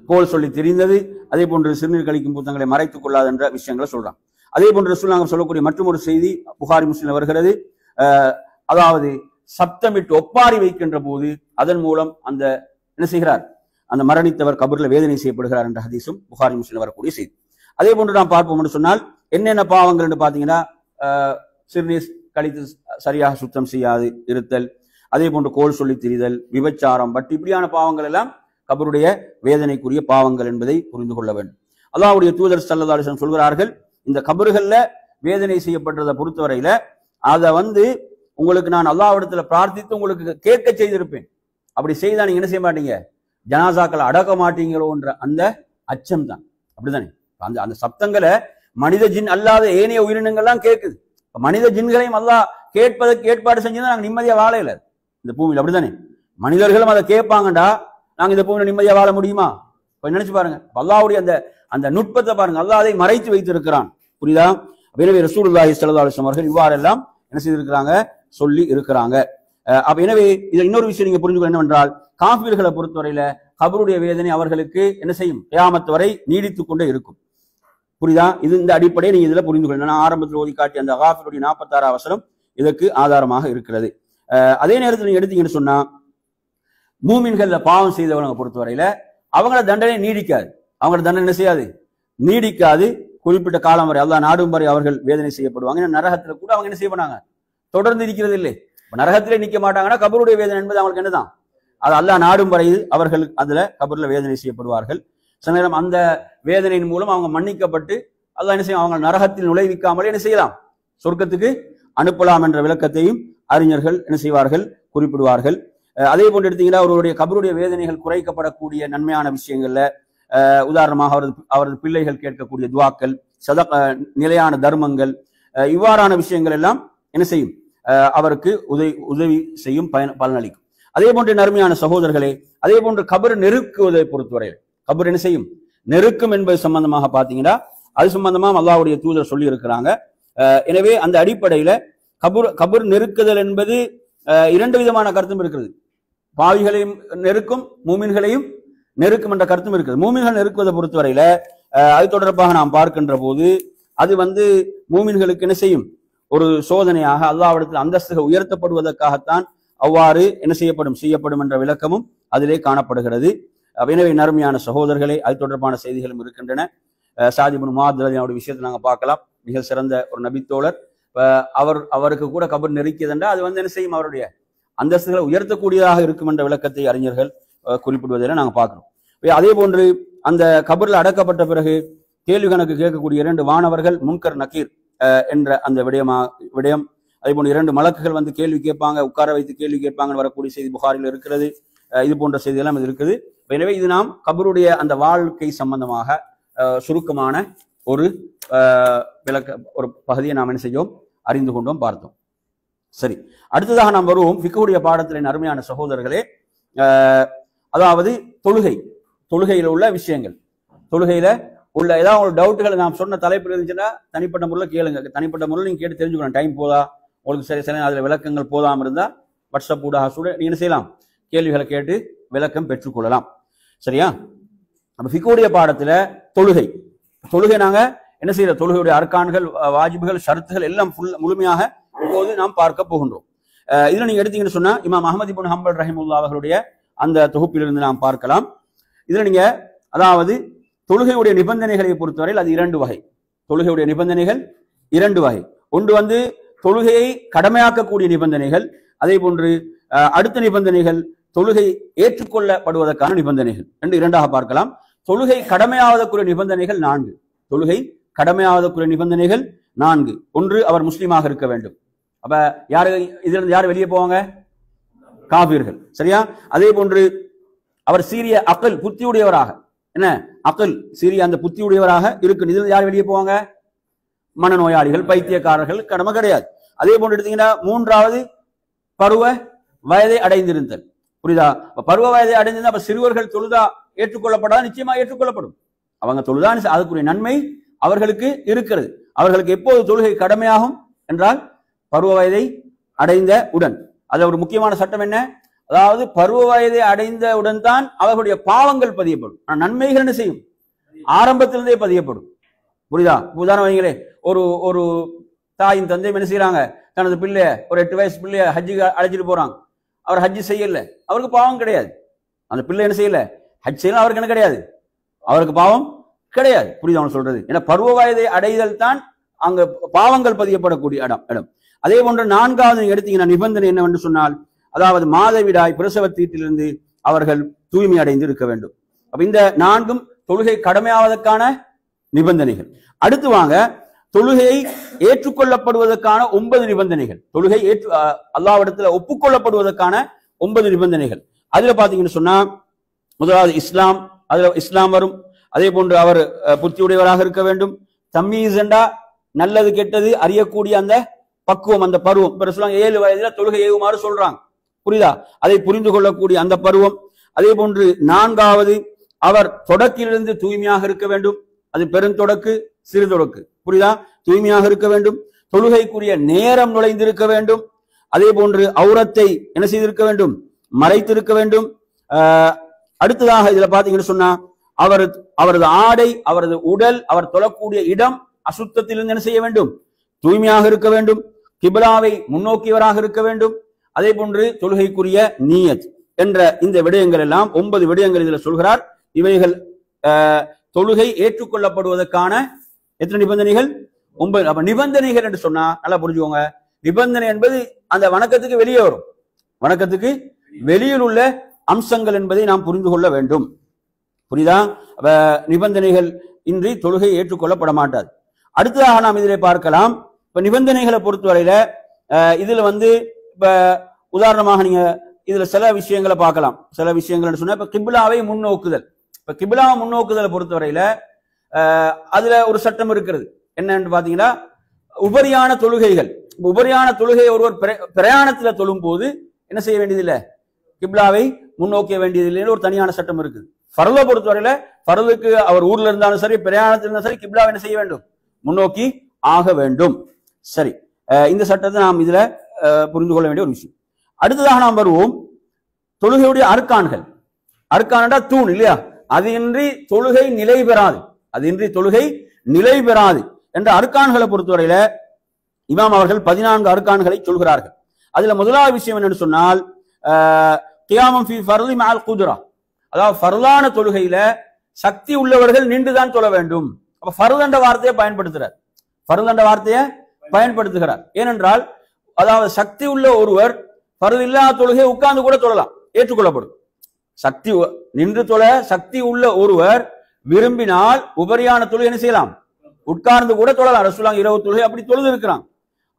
கோல் சொல்லி தெரிந்தது, அதே போன்று சிறுநீர் கழிக்கும் புத்தகங்களை மறைத்துக் கொள்ளாது என்ற விஷயங்களை சொல்றாங்க. அதே போன்று ரசூலுல்லாஹ் சொல்லக்கூடிய மற்றும் ஒரு செய்தி புகாரி முஸ்லிம் வருகிறது, அதாவது சப்தமிட்டு ஒப்பாரி வைக்கின்ற போது அதன் மூலம் அந்த என்ன செய்கிறார், அந்த மரணித்தவர் கபர்ல வேதனை செய்யப்படுகிறார் என்ற ஹதீஸும் புகாரி முஸ்லிம் வரக்கூடிய செய்தி. அதே போன்று நாம் பார்ப்போம் என்று சொன்னால் என்னென்ன பாவங்கள் என்று பாத்தீங்கன்னா, சிறுநீர் கழித்து சரியாக சுத்தம் செய்யாது இருத்தல், அதே போன்று கோல் சொல்லி திரிதல், விபச்சாரம், வட்டி, இப்படியான பாவங்கள் எல்லாம் கபருடைய வேதனைக்குரிய பாவங்கள் என்பதை புரிந்து கொள்ள வேண்டும். அல்லாஹ்வுடைய தூதர் ஸல்லல்லாஹு அலைஹி வஸல்லம் சொல்கிறார்கள், இந்த கபறுகள்ல வேதனை செய்யப்படுறதை பொறுத்தவரையில அதை உங்களுக்கு நான் அல்லாஹ்விடத்துல பிரார்த்தித்து உங்களுக்கு கேட்க செய்திருப்பேன். அப்படி செய்தா நீங்க என்ன செய்ய மாட்டீங்க, ஜனாசாக்களை அடக்க மாட்டீங்களோன்ற அந்த அச்சம் தான். அப்படித்தானே? அந்த அந்த சப்தங்களை மனித ஜின் அல்லாத ஏனைய உயிரினங்கள்லாம் கேட்குது. மனித ஜின்களையும் அல்லாஹ் கேட்பதற்கு ஏற்பாடு செஞ்சுதான் நாங்க நிம்மதியா வாழையில இந்த பூமியில். அப்படித்தானே? மனிதர்களும் அதை கேட்பாங்கடா, நாங்க இந்த பூமியில நிம்மதியா வாழ முடியுமா? கொஞ்சம் நினைச்சு பாருங்க. அல்லாஹ்வுடைய அந்த அந்த நுட்பத்தை பாருங்க. அல்லாஹ் அதை மறைத்து வைத்திருக்கிறான். புரியுதா? எனவே ரசூலுல்லாஹி ஸல்லல்லாஹு அலைஹி வஸல்லம் அவர்கள் இவ்வாறெல்லாம் என்ன செய்திருக்கிறாங்க, சொல்லி இருக்கிறாங்க. அப்ப எனவே இதை இன்னொரு விஷயம் நீங்க புரிஞ்சுக்கணும் என்னவென்றால், காஃபிர்களை பொறுத்தவரையில கபருடைய வேதனை அவர்களுக்கு என்ன செய்யும், கியாமத் வரை நீடித்துக் கொண்டே இருக்கும். புரியுதா? இது இந்த அடிப்படையை நீங்க இதுல புரிந்து கொள்ளணும். நான் ஆரம்பத்தில் ஓதி காட்டிய அந்த காஃபிருடைய 46 வசனம் இதற்கு ஆதாரமாக இருக்கிறது. அதே நேரத்தில் நீங்க எடுத்தீங்கன்னு சொன்னா, மூமின்கள்ல பாவம் செய்தவங்க பொறுத்தவரையில அவங்கள தண்டனை நீடிக்காது. அவங்கள தண்டனை என்ன செய்யாது, நீடிக்காது. குறிப்பிட்ட காலம் வரை, அல்லாஹ் நாடும் வரை அவர்கள் வேதனை செய்யப்படுவாங்க. நரகத்துல கூட அவங்க என்ன செய்ய பண்ணாங்க, தொடர்ந்து இருக்கிறது இல்லை. நரகத்திலே நிக்க மாட்டாங்கன்னா கபருடைய வேதனை என்பது அவங்களுக்கு என்னதான், அது அல்லாஹ் நாடும் வரை அவர்கள் அதுல கபர்ல வேதனை செய்யப்படுவார்கள். சில நேரம் அந்த வேதனையின் மூலம் அவங்க மன்னிக்கப்பட்டு அல்லாஹ் என்ன செய்யும், அவங்க நரகத்தில் நுழைவிக்காமலே என்ன செய்யலாம், சொர்க்கத்துக்கு அனுப்பலாம் என்ற விளக்கத்தையும் அறிஞர்கள் என்ன செய்வார்கள், குறிப்பிடுவார்கள். அதே போன்று எடுத்தீங்கன்னா அவருடைய கபருடைய வேதனைகள் குறைக்கப்படக்கூடிய நன்மையான விஷயங்கள்ல உதாரணமாக அவரது பிள்ளைகள் கேட்கக்கூடிய துவாக்கள், நிலையான தர்மங்கள், இவ்வாறான விஷயங்கள் எல்லாம் என்ன செய்யும், அவருக்கு உதவி செய்யும், பலனளிக்கும். அதே போன்று நன்மையான சகோதரர்களே, அதே போன்று கபர் நெருக்குவதை பொறுத்தவரையில் கபர் என்ன செய்யும், நெருக்கும் என்பது சம்பந்தமாக பாத்தீங்கன்னா அது சம்பந்தமாக அல்லாஹ்வுடைய தூதர் சொல்லி இருக்கிறாங்க. எனவே அந்த அடிப்படையில கபர் நெருக்குதல் என்பது 2 விதமான கருத்தும் இருக்கிறது. பாவிகளையும் நெருக்கும், மூமின்களையும் நெருக்கும் என்ற கருத்தும் இருக்குது. மூமின்கள் நெருக்குவதை பொறுத்தவரையில அது தொடர்பாக நாம் பார்க்கின்ற போது அது மூமின்களுக்கு என்ன செய்யும், ஒரு சோதனையாக அல்லாஹ்விடத்தில் அந்தஸ்துகள் உயர்த்தப்படுவதற்காகத்தான் அவ்வாறு என்ன செய்யப்படும் என்ற விளக்கமும் அதிலே காணப்படுகிறது. எனவே நறுமையான சகோதரர்களே, அது தொடர்பான செய்திகளும் இருக்கின்றன. சாத் இப்னு முஆத் ரலியல்லாஹு விஷயத்தை நாங்கள் பார்க்கலாம். மிக சிறந்த ஒரு நபித்தோழர். அவருக்கு கூட கபர் நெருக்கியதென்றா அது என்ன செய்யும், அவருடைய அந்தஸ்துகளை உயர்த்தக்கூடியதாக இருக்கும் என்ற விளக்கத்தை அறிஞர்கள் குறிப்பிடுவதில் நாங்கள் பார்க்கிறோம். அதே போன்று அந்த கபர்ல அடக்கப்பட்ட பிறகு கேள்வி கணக்கு கேட்கக்கூடிய 2 வானவர்கள் முன்கர் நக்கீர் என்ற அந்த விடயம், அதே போன்று 2 மலக்குகள் வந்து கேள்வி கேட்பாங்க, உட்கார வைத்து கேள்வி கேட்பாங்கன்னு வரக்கூடிய செய்தி புகாரில் இருக்கிறது. இது போன்ற செய்தி எல்லாம் இது இருக்குது. எனவே இது நாம் கபருடைய அந்த வாழ்க்கை சம்பந்தமாக சுருக்கமான ஒரு ஒரு பகுதியை நாம் என்ன செய்யோம், அறிந்து கொண்டோம், பார்த்தோம். சரி, அடுத்ததாக நாம் வருவோம் ஃபிக்ஹுடைய பாடத்தின் அருமையான சகோதரர்களே. அதாவது தொழுகையில் உள்ள விஷயங்கள், தொழுகையில உள்ள ஏதாவது ஒரு டவுட்டுகளை நாம் சொன்ன தலைப்பு இருந்துச்சுன்னா தனிப்பட்ட முறையில் கேளுங்க. தனிப்பட்ட முறையில் நீங்க கேட்டு தெரிஞ்சுக்கணும். டைம் போதா உங்களுக்கு, சரி அதுல விளக்கங்கள் போதாம இருந்தா வாட்ஸ்அப் ஊடாக நீங்க என்ன செய்யலாம், கேள்விகளை கேட்டு விளக்கம் பெற்றுக்கொள்ளலாம். சரியா? அப்ப ஃபிக்ஹுடைய பாடத்துல தொழுகை நாங்க என்ன செய்யற, தொழுகையுடைய அர்கான்கள், வாஜிபுகள், ஷரத்துகள் எல்லாம் முழுமையாக இப்போது நாம் பார்க்க போகின்றோம். இதுல நீங்க எடுத்தீங்கன்னு சொன்னா இமாம் அஹ்மத் இப்னு ஹம்பல் ரஹிமஹுல்லாஹ் அவர்களுடைய அந்த தொகுப்பிலிருந்து நாம் பார்க்கலாம். இதுல நீங்க அதாவது தொழுகையுடைய நிபந்தனைகளை பொறுத்தவரையில் அது 2 வகை. தொழுகையுடைய நிபந்தனைகள் 2 வகை. ஒன்று வந்து தொழுகையை கடமையாக்கக்கூடிய நிபந்தனைகள், அதே போன்று அடுத்த நிபந்தனைகள் தொழுகை ஏற்றுக்கொள்ளப்படுவதற்கான நிபந்தனைகள் என்று 2ஆக பார்க்கலாம். தொழுகை கடமையாவதற்குரிய நிபந்தனைகள் 4. தொழுகை கடமையாவதற்குரிய நிபந்தனைகள் 4. ஒன்று, அவர் முஸ்லீமாக இருக்க வேண்டும். அப்ப இதுல இருந்து யாரு வெளியே போவாங்க? காபீர்கள். சரியா? அதே போன்று அவர் சீரிய அக்கல் புத்தியுடையவராக, என்ன அக்கல் சீரிய அந்த புத்தியுடையவராக இருக்கு. இதுல யார் வெளியே போவாங்க? மனநோயாளிகள், பைத்தியக்காரர்கள் கடமை கிடையாது. அதே போன்று எடுத்தீங்கன்னா 3வது பருவ வயதை அடைந்திருந்தல். புரியுதா? பருவ வயதை அடைந்திருந்தா அப்ப சிறுவர்கள் தொழுதா ஏற்றுக்கொள்ளப்படாத, நிச்சயமா ஏற்றுக்கொள்ளப்படும். அவங்க தொழுதான் அதுக்குரிய நன்மை அவர்களுக்கு இருக்கிறது. அவர்களுக்கு எப்போது தொழுகை கடமையாகும் என்றால் பருவ வயதை அடைந்த உடன். அதுல ஒரு முக்கியமான சட்டம் என்ன? அதாவது பருவ வயதை அடைந்தவுடன் தான் அவர்களுடைய பாவங்கள் பதியப்படும். நன்மைகள் என்ன செய்யும்? ஆரம்பத்திலிருந்தே பதியப்படும். புரியுதா? உதாரணம் வைங்களே, ஒரு தாயின் தந்தையும் என்ன செய்யறாங்க, தனது பிள்ளைய ஒரு 8 வயசு பிள்ளைய ஹஜ்ஜுக்கு அழைச்சிட்டு போறாங்க. அவர் ஹஜ்ஜு செய்யல, அவருக்கு பாவம் கிடையாது. அந்த பிள்ளை என்ன செய்யல, ஹஜ் செய்யல, அவருக்கு என்ன கிடையாது, அவருக்கு பாவம் கிடையாது. புரியுதா அவன் சொல்றது? ஏன்னா பருவ வயதை அடைதல் தான் அங்க பாவங்கள் பதியப்படக்கூடிய இடம். அதே போன்று 4வது நீங்க எடுத்தீங்கன்னா நிபந்தனை என்னவென்று சொன்னால், அதாவது மாதவிடாய் பிரசவத்தீட்டிலிருந்து அவர்கள் தூய்மை அடைந்து இருக்க வேண்டும். அப்ப இந்த 4ம் தொழுகை கடமையாவதற்கான நிபந்தனைகள். அடுத்து வாங்க, தொழுகையை ஏற்றுக்கொள்ளப்படுவதற்கான 9 நிபந்தனைகள். தொழுகை அல்லாஹ்விடத்துல ஒப்புக்கொள்ளப்படுவதற்கான 9 நிபந்தனைகள். அதுல பாத்தீங்கன்னு சொன்னா முதலாவது இஸ்லாம், அதுல இஸ்லாம் வரும். அதே போன்று அவர் புத்தியுடையவராக இருக்க வேண்டும். தம்மீஸ் என்றா நல்லது கெட்டது அறியக்கூடிய அந்த பக்குவம், அந்த பருவம். இப்ப சொல்லுவாங்க 7 வயதுல தொழுகை ஏவுமாறு சொல்றாங்க. புரியுதா? அதை புரிந்து கொள்ளக்கூடிய அந்த பருவம். அதே போன்று 4வது அவர் தொடக்கிலிருந்து தூய்மையாக இருக்க வேண்டும். அது பெருந்தொடக்கு, சிறு தொடக்கு. புரியுதா? தூய்மையாக இருக்க வேண்டும். தொழுகைக்குரிய நேரம் நுழைந்திருக்க வேண்டும். அதே போன்று அவுரத்தை என்ன செய்திருக்க வேண்டும்? மறைத்திருக்க வேண்டும். அடுத்ததாக இதுல பாத்தீங்கன்னு சொன்னா அவரது ஆடை, அவரது உடல், அவர் தொழக்கூடிய இடம் அசுத்தத்திலிருந்து என்ன செய்ய வேண்டும்? தூய்மையாக இருக்க வேண்டும். கிப்லாவை முன்னோக்கியவராக இருக்க வேண்டும். அதே போன்று தொழுகைக்குரிய நியத் என்ற இந்த விடயங்கள் எல்லாம் 9 விடயங்கள் இதுல சொல்கிறார். இவைகள் தொழுகை ஏற்றுக்கொள்ளப்படுவதற்கான எத்தனை நிபந்தனைகள்? 9. அப்ப நிபந்தனைகள் என்று சொன்னா நல்லா புரிஞ்சுக்கோங்க. நிபந்தனை என்பது அந்த வணக்கத்துக்கு வெளியே வரும். வணக்கத்துக்கு வெளியில் உள்ள அம்சங்கள் என்பதை நாம் புரிந்து கொள்ள வேண்டும். புரியுதா? நிபந்தனைகள் இன்றி தொழுகை ஏற்றுக்கொள்ளப்பட மாட்டாது. அடுத்ததாக நாம் இதிலே பார்க்கலாம். இப்ப நிபந்தனைகளை பொறுத்தவரையில இதுல இப்ப உதாரணமாக நீங்க இதுல சில விஷயங்களை பார்க்கலாம். சில விஷயங்கள் சொன்னா இப்ப கிப்லாவை முன்னோக்குதல். இப்ப கிப்லாவை முன்னோக்குதலை பொறுத்தவரையில அதுல ஒரு சட்டம் இருக்கிறது. என்னன்னு பாத்தீங்கன்னா உபரியான தொழுகைகள். உபரியான தொழுகை ஒருவர் பிரயாணத்துல தொழும் போது என்ன செய்ய வேண்டியதில்லை, கிப்லாவை முன்னோக்க வேண்டியதில்லைன்னு ஒரு தனியான சட்டம் இருக்குது. ஃபர்லை பொறுத்தவரையில ஃபர்லுக்கு அவர் ஊர்ல இருந்தாலும் சரி, பிரயாணத்தில் இருந்தாலும் சரி, கிப்லாவை என்ன செய்ய வேண்டும்? முன்னோக்கி ஆக வேண்டும். சரி, இந்த சட்டத்தை நாம் இதுல புரிந்து கொள்ள வேண்டிய ஒரு விஷயம். அடுத்ததாக நாம் வருவோம் தொழுகையுடைய அர்கான்கள். அர்கான்டா தூண் இல்லையா? அது இன்றி தொழுகை நிலை பெறாது. அது இன்றி தொழுகை நிலை பெறாது என்ற அர்கான்களை பொறுத்தவரையில இமாம் அவர்கள் 14 அர்கான்களை சொல்கிறார்கள். அதுல முதலாவது விஷயம் என்னன்னு சொன்னால் கியாமம் ஃபீ ஃபர்லி மஅல் குத்ரா. அதாவது ஃபர்லான தொழுகையில சக்தி உள்ளவர்கள் நின்றுதான் தொழ வேண்டும். அப்ப ஃபர்ல் என்ற வார்த்தையை பயன்படுத்துகிறார். ஃபர்ல் என்ற வார்த்தையை பயன்படுத்துகிறார். ஏனென்றால் அதாவது சக்தி உள்ள ஒருவர் ஃபர்ல் இல்லாத தொழுகை உட்கார்ந்து கூட தொழலாம், ஏற்றுக்கொள்ளப்படும். சக்தி நின்று தொழ சக்தி உள்ள ஒருவர் விரும்பினால் உபரியான தொழுகை என்ன செய்யலாம்? உட்கார்ந்து கூட தொழலாம். ரசூலுல்லாஹ் இரவு தொழுகை அப்படி தொழுது இருக்கிறான்.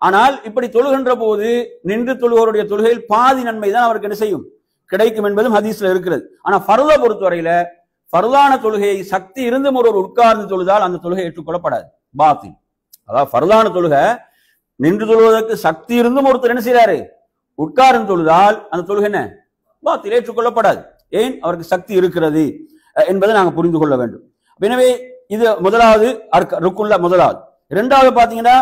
ஆனால் இப்படி தொழுகின்ற போது நின்று தொழுவோருடைய தொழுகையில் பாதி நன்மை தான் அவருக்கு என்ன செய்யும், கிடைக்கும் என்பதும் ஹதீஸ்ல இருக்கிறது. ஆனா ஃபர்தை பொறுத்தவரையில ஃபர்தான தொழுகையை சக்தி இருந்தும் ஒரு உட்கார்ந்து தொழுதால் அந்த தொழுகை ஏற்றுக்கொள்ளப்படாது, பாத்தில். அதாவது ஃபர்தான தொழுகை நின்று தொழுவதற்கு சக்தி இருந்தும் ஒருத்தர் என்ன செய்யறாரு, உட்கார்ந்து தொழுதால் அந்த தொழுகை என்ன, பாத்தில், ஏற்றுக்கொள்ளப்படாது. ஏன், அவருக்கு சக்தி இருக்கிறது என்பதை நாங்க புரிந்து கொள்ள வேண்டும். எனவே இது முதலாவது ருக்குன்ல முதலாவது. இரண்டாவது பாத்தீங்கன்னா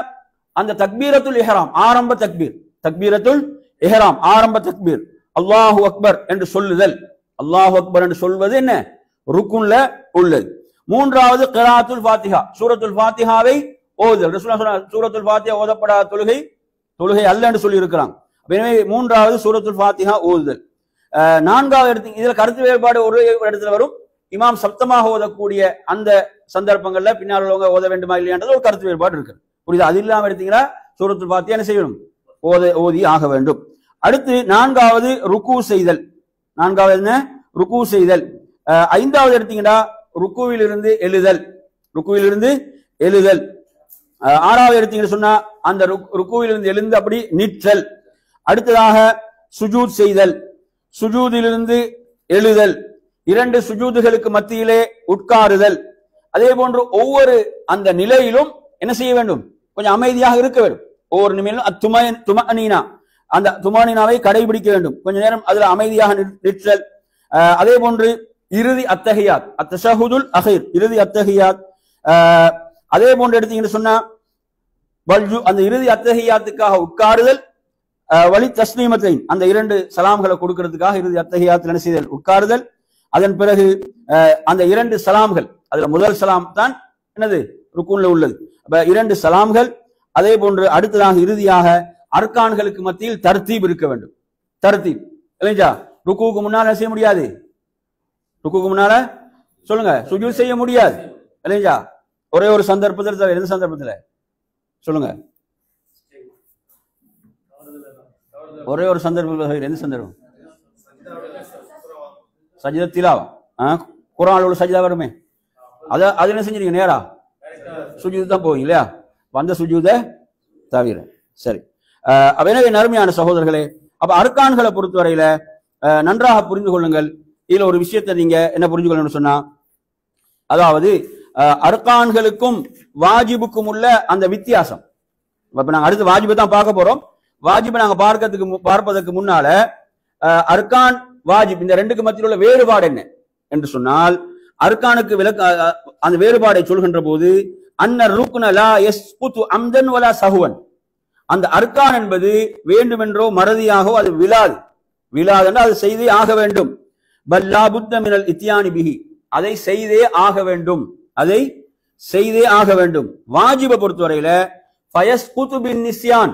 அந்த தக்பீரத்துல் இஹ்ராம், ஆரம்ப தக்பீர், தக்பீரத்துல் இஹ்ராம் ஆரம்ப தக்பீர், அல்லாஹு அக்பர் என்று சொல்லுதல், அல்லாஹு அக்பர் என்று சொல்வது என்ன, ருக்குன்ல உள்ளது. மூன்றாவது கிராஅத்துல் ஃபாத்திஹா, சூரத்துல் ஃபாத்திஹாவை ஓதுதல். ரசூலுல்லாஹ் சொன்னாங்க சூரத்துல் ஃபாத்திஹா ஓதப்படாத தொழுகை அல்ல என்று சொல்லி இருக்கிறாங்க. எனவே மூன்றாவது சூரத்துல் ஃபாத்திஹா ஓதுதல். நான்காவது இடத்துக்கு இதுல கருத்து வேறுபாடு ஒரு இடத்துல வரும், இமாம் சப்தமாக ஓதக்கூடிய அந்த சந்தர்ப்பங்கள்ல பின்னால் உள்ளவங்க ஓத வேண்டுமா இல்லையான்றது ஒரு கருத்து வேறுபாடு இருக்கு. புரியுது? அது இல்லாம எடுத்தீங்கன்னா சூரத்துல் ஃபாத்திஹா என்ன செய்யணும், ஓதி ஆக வேண்டும். அடுத்து நான்காவது ருக்கு செய்தல், நான்காவது என்ன, ருக்கு செய்தல். ஐந்தாவது எடுத்தீங்கன்னா ருக்குவில் இருந்து எழுதல், ருக்குவில் இருந்து எழுதல். ஆறாவது எடுத்தீங்கன்னு சொன்னா அந்த ருக்குவில் இருந்து எழுந்து அப்படி நிற்றல். அடுத்ததாக சுஜூத் செய்தல், சுஜூதிலிருந்து எழுதல், இரண்டு சுஜூதுகளுக்கு மத்தியிலே உட்காருதல். அதே போன்று ஒவ்வொரு அந்த நிலையிலும் என்ன செய்ய வேண்டும், கொஞ்சம் அமைதியாக இருக்க வேண்டும். ஒவ்வொரு நிலையிலும் துமஅனீனா, அந்த துமானினாவை கடைபிடிக்க வேண்டும், கொஞ்ச நேரம் அதுல அமைதியாக நிற்றல். அதே போன்று இறுதி அத்தஹியாத், அத்தஷஹுதுல் அஹீர், இறுதி அத்தஹியாத். அதே போன்று எடுத்தீங்கன்னு சொன்னா அந்த இறுதி அத்தஹியாத்துக்காக உட்காருதல், வலி தஸ்லீமத்தை, அந்த இரண்டு சலாம்களை கொடுக்கிறதுக்காக இறுதி அத்தஹியாத்தில் என்ன செய்தல், உட்காருதல். அதன் பிறகு அந்த இரண்டு சலாம்கள், அதுல முதல் சலாம் தான் என்னது, ருக்குன்ல உள்ளது. இரண்டு சலாம்கள். அதே போன்று அடுத்ததாக இறுதியாக அர்கான்களுக்கு மத்தியில் தர்த்தீப் இருக்க வேண்டும். தர்த்தீப் இல்லையா, ருக்குவுக்கு முன்னால செய்ய முடியாது, ருக்குவுக்கு முன்னால சொல்லுங்க சுஜூத் செய்ய முடியாது இல்லையா, ஒரே ஒரு சந்தர்ப்பத்தில், எந்த சந்தர்ப்பத்தில் சொல்லுங்க, ஒரே ஒரு சந்தர்ப்பத்தில், எந்த சந்தர்ப்பம், சஜிதா திலாவா, குர்ஆன்ல உள்ள சஜிதா வருமே, அது என்ன செஞ்சிருக்கீங்க, நேரா சுஜூத் தான் போவீங்க இல்லையா, வந்த சுஜூத தவிர. சரி, எனவே நறுமையான சகோதரர்களே, அப்ப அர்கான்களை பொறுத்தவரையில நன்றாக புரிந்து கொள்ளுங்கள். இதுல ஒரு விஷயத்தை நீங்க என்ன புரிஞ்சுக்கணும்னு சொன்னா, அதாவது அர்கான்களுக்கும் வாஜிபுக்கும் உள்ள அந்த வித்தியாசம். இப்ப நாங்க அடுத்து வாஜிபை தான் பார்க்க போறோம். வாஜிபை நாங்க பார்ப்பதற்கு முன்னால அர்கான் வாஜிப் இந்த ரெண்டுக்கு மத்தியில் உள்ள வேறுபாடு என்ன என்று சொன்னால், அர்கானுக்கு அந்த வேறுபாடை சொல்கின்ற போது அன்னர் ருக்ன லா யஸ்குது அம்தன் வலா சஹுவன், அந்த அர்கான் என்பது வேண்டுமென்றோ மறதியாகவோ அது விழாது என்றால் அது செய்தே ஆக வேண்டும். பல்லா புத்த மினல் இத்தியானி பிஹி, அதை செய்தே ஆக வேண்டும், அதை செய்தே ஆக வேண்டும். வாஜிபை பொறுத்தவரையில ஃபயஸ்குது பின் நிஸ்யான்,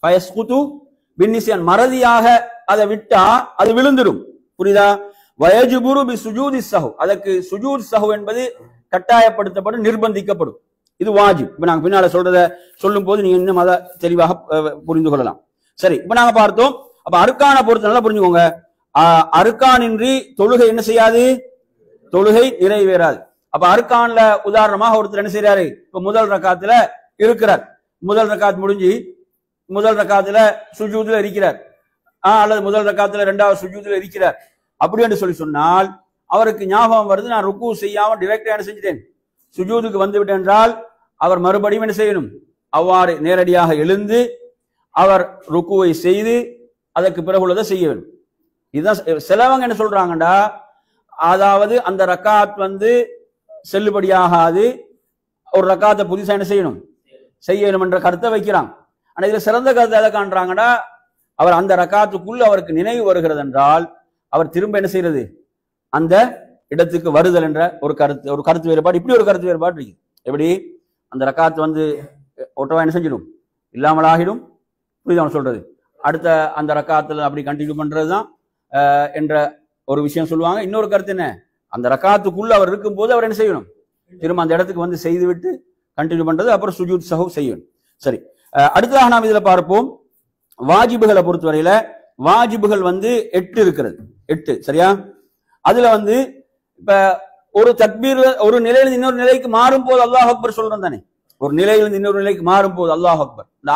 ஃபயஸ்குது பின் நிஸ்யான், மறதியாக அதை விட்டா அது விழுந்துடும். புரியுதா? வயஜுபுரு பி சுஜூதி சஹு, அதற்கு சுஜூத் சஹு என்பது கட்டாயப்படுத்தப்படும், நிர்பந்திக்கப்படும். இது வாஜிப். இப்ப நாங்க பின்னால சொல்றத சொல்லும் போது நீங்க இன்னும் அதை தெளிவாக புரிந்து கொள்ளலாம். சரி, இப்ப நாங்க பார்த்தோம். அப்ப அர்கானை பொறுத்த நல்லா புரிஞ்சுக்கோங்க, அர்கானின்றி தொழுகை என்ன செய்யாது, தொழுகை நிறைவேறாது. அப்ப அர்கான்ல உதாரணமாக ஒருத்தர் என்ன செய்யறாரு, இப்ப முதல் ரக்காத்துல இருக்கிறார், முதல் ரக்காத் முடிஞ்சு முதல் ரக்காத்துல சுஜூதுல இருக்கிறார், அல்லது முதல் ரக்காத்துல இரண்டாவது சுஜூதுல இருக்கிறார். அப்படி என்று சொல்லி சொன்னால் அவருக்கு ஞாபகம் வருது, நான் ருக்கு செய்யாம டிரெக்டா என்ன செஞ்சிட்டேன், சுஜூதுக்கு வந்து விட்டேன் என்றால் அவர் மறுபடியும் என்ன செய்யணும், அவ்வாறு நேரடியாக எழுந்து அவர் ருக்குவை செய்து அதற்கு பிறகு உள்ளதை செய்ய வேண்டும். இதுதான் சிலவங்க என்ன சொல்றாங்கடா, அதாவது அந்த ரக்காத் செல்லுபடியாகாது, ஒரு ரக்காத்தை புதுசா என்ன செய்யணும் என்ற கருத்தை வைக்கிறாங்க. ஆனா இதுல சிறந்த கருத்தை எதை காண்றாங்கடா, அவர் அந்த ரக்காத்துக்குள்ள அவருக்கு நினைவு வருகிறது என்றால் அவர் திரும்ப என்ன செய்யறது, அந்த இடத்துக்கு வருதல் என்ற ஒரு கருத்து வேறுபாடு, இப்படி ஒரு கருத்து வேறுபாடு இருக்கு. எப்படி அந்த ரக்காத்து ஒட்டவா என்ன செஞ்சிடும், இல்லாமல் ஆகிடும். புரியுது சொல்றது, அடுத்த அந்த ரக்காத்துல அப்படி கண்டினியூ பண்றதுதான் என்ற ஒரு விஷயம் சொல்லுவாங்க. இன்னொரு கருத்து என்ன, அந்த ரக்காத்துக்குள்ள அவர் இருக்கும் போது அவர் என்ன செய்யணும், திரும்ப அந்த இடத்துக்கு செய்து விட்டு கண்டினியூ பண்றது, அப்புறம் சுஜூத் சஹு செய்யணும். சரி, அடுத்ததாக நாம் இதுல பார்ப்போம். வாஜிபுகளை பொறுத்தவரையில வாஜிபுகள் 8 இருக்கிறது, 8 சரியா. அதுல இப்ப ஒரு தக்பீர் ஒரு நிலையில இன்னொரு நிலைக்கு மாறும் போது அல்லாஹ் அக்பர் சொல்றோம் தானே, ஒரு நிலையிலிருந்து இன்னொரு நிலைக்கு மாறும் போது அல்லாஹ் அக்பர். இந்த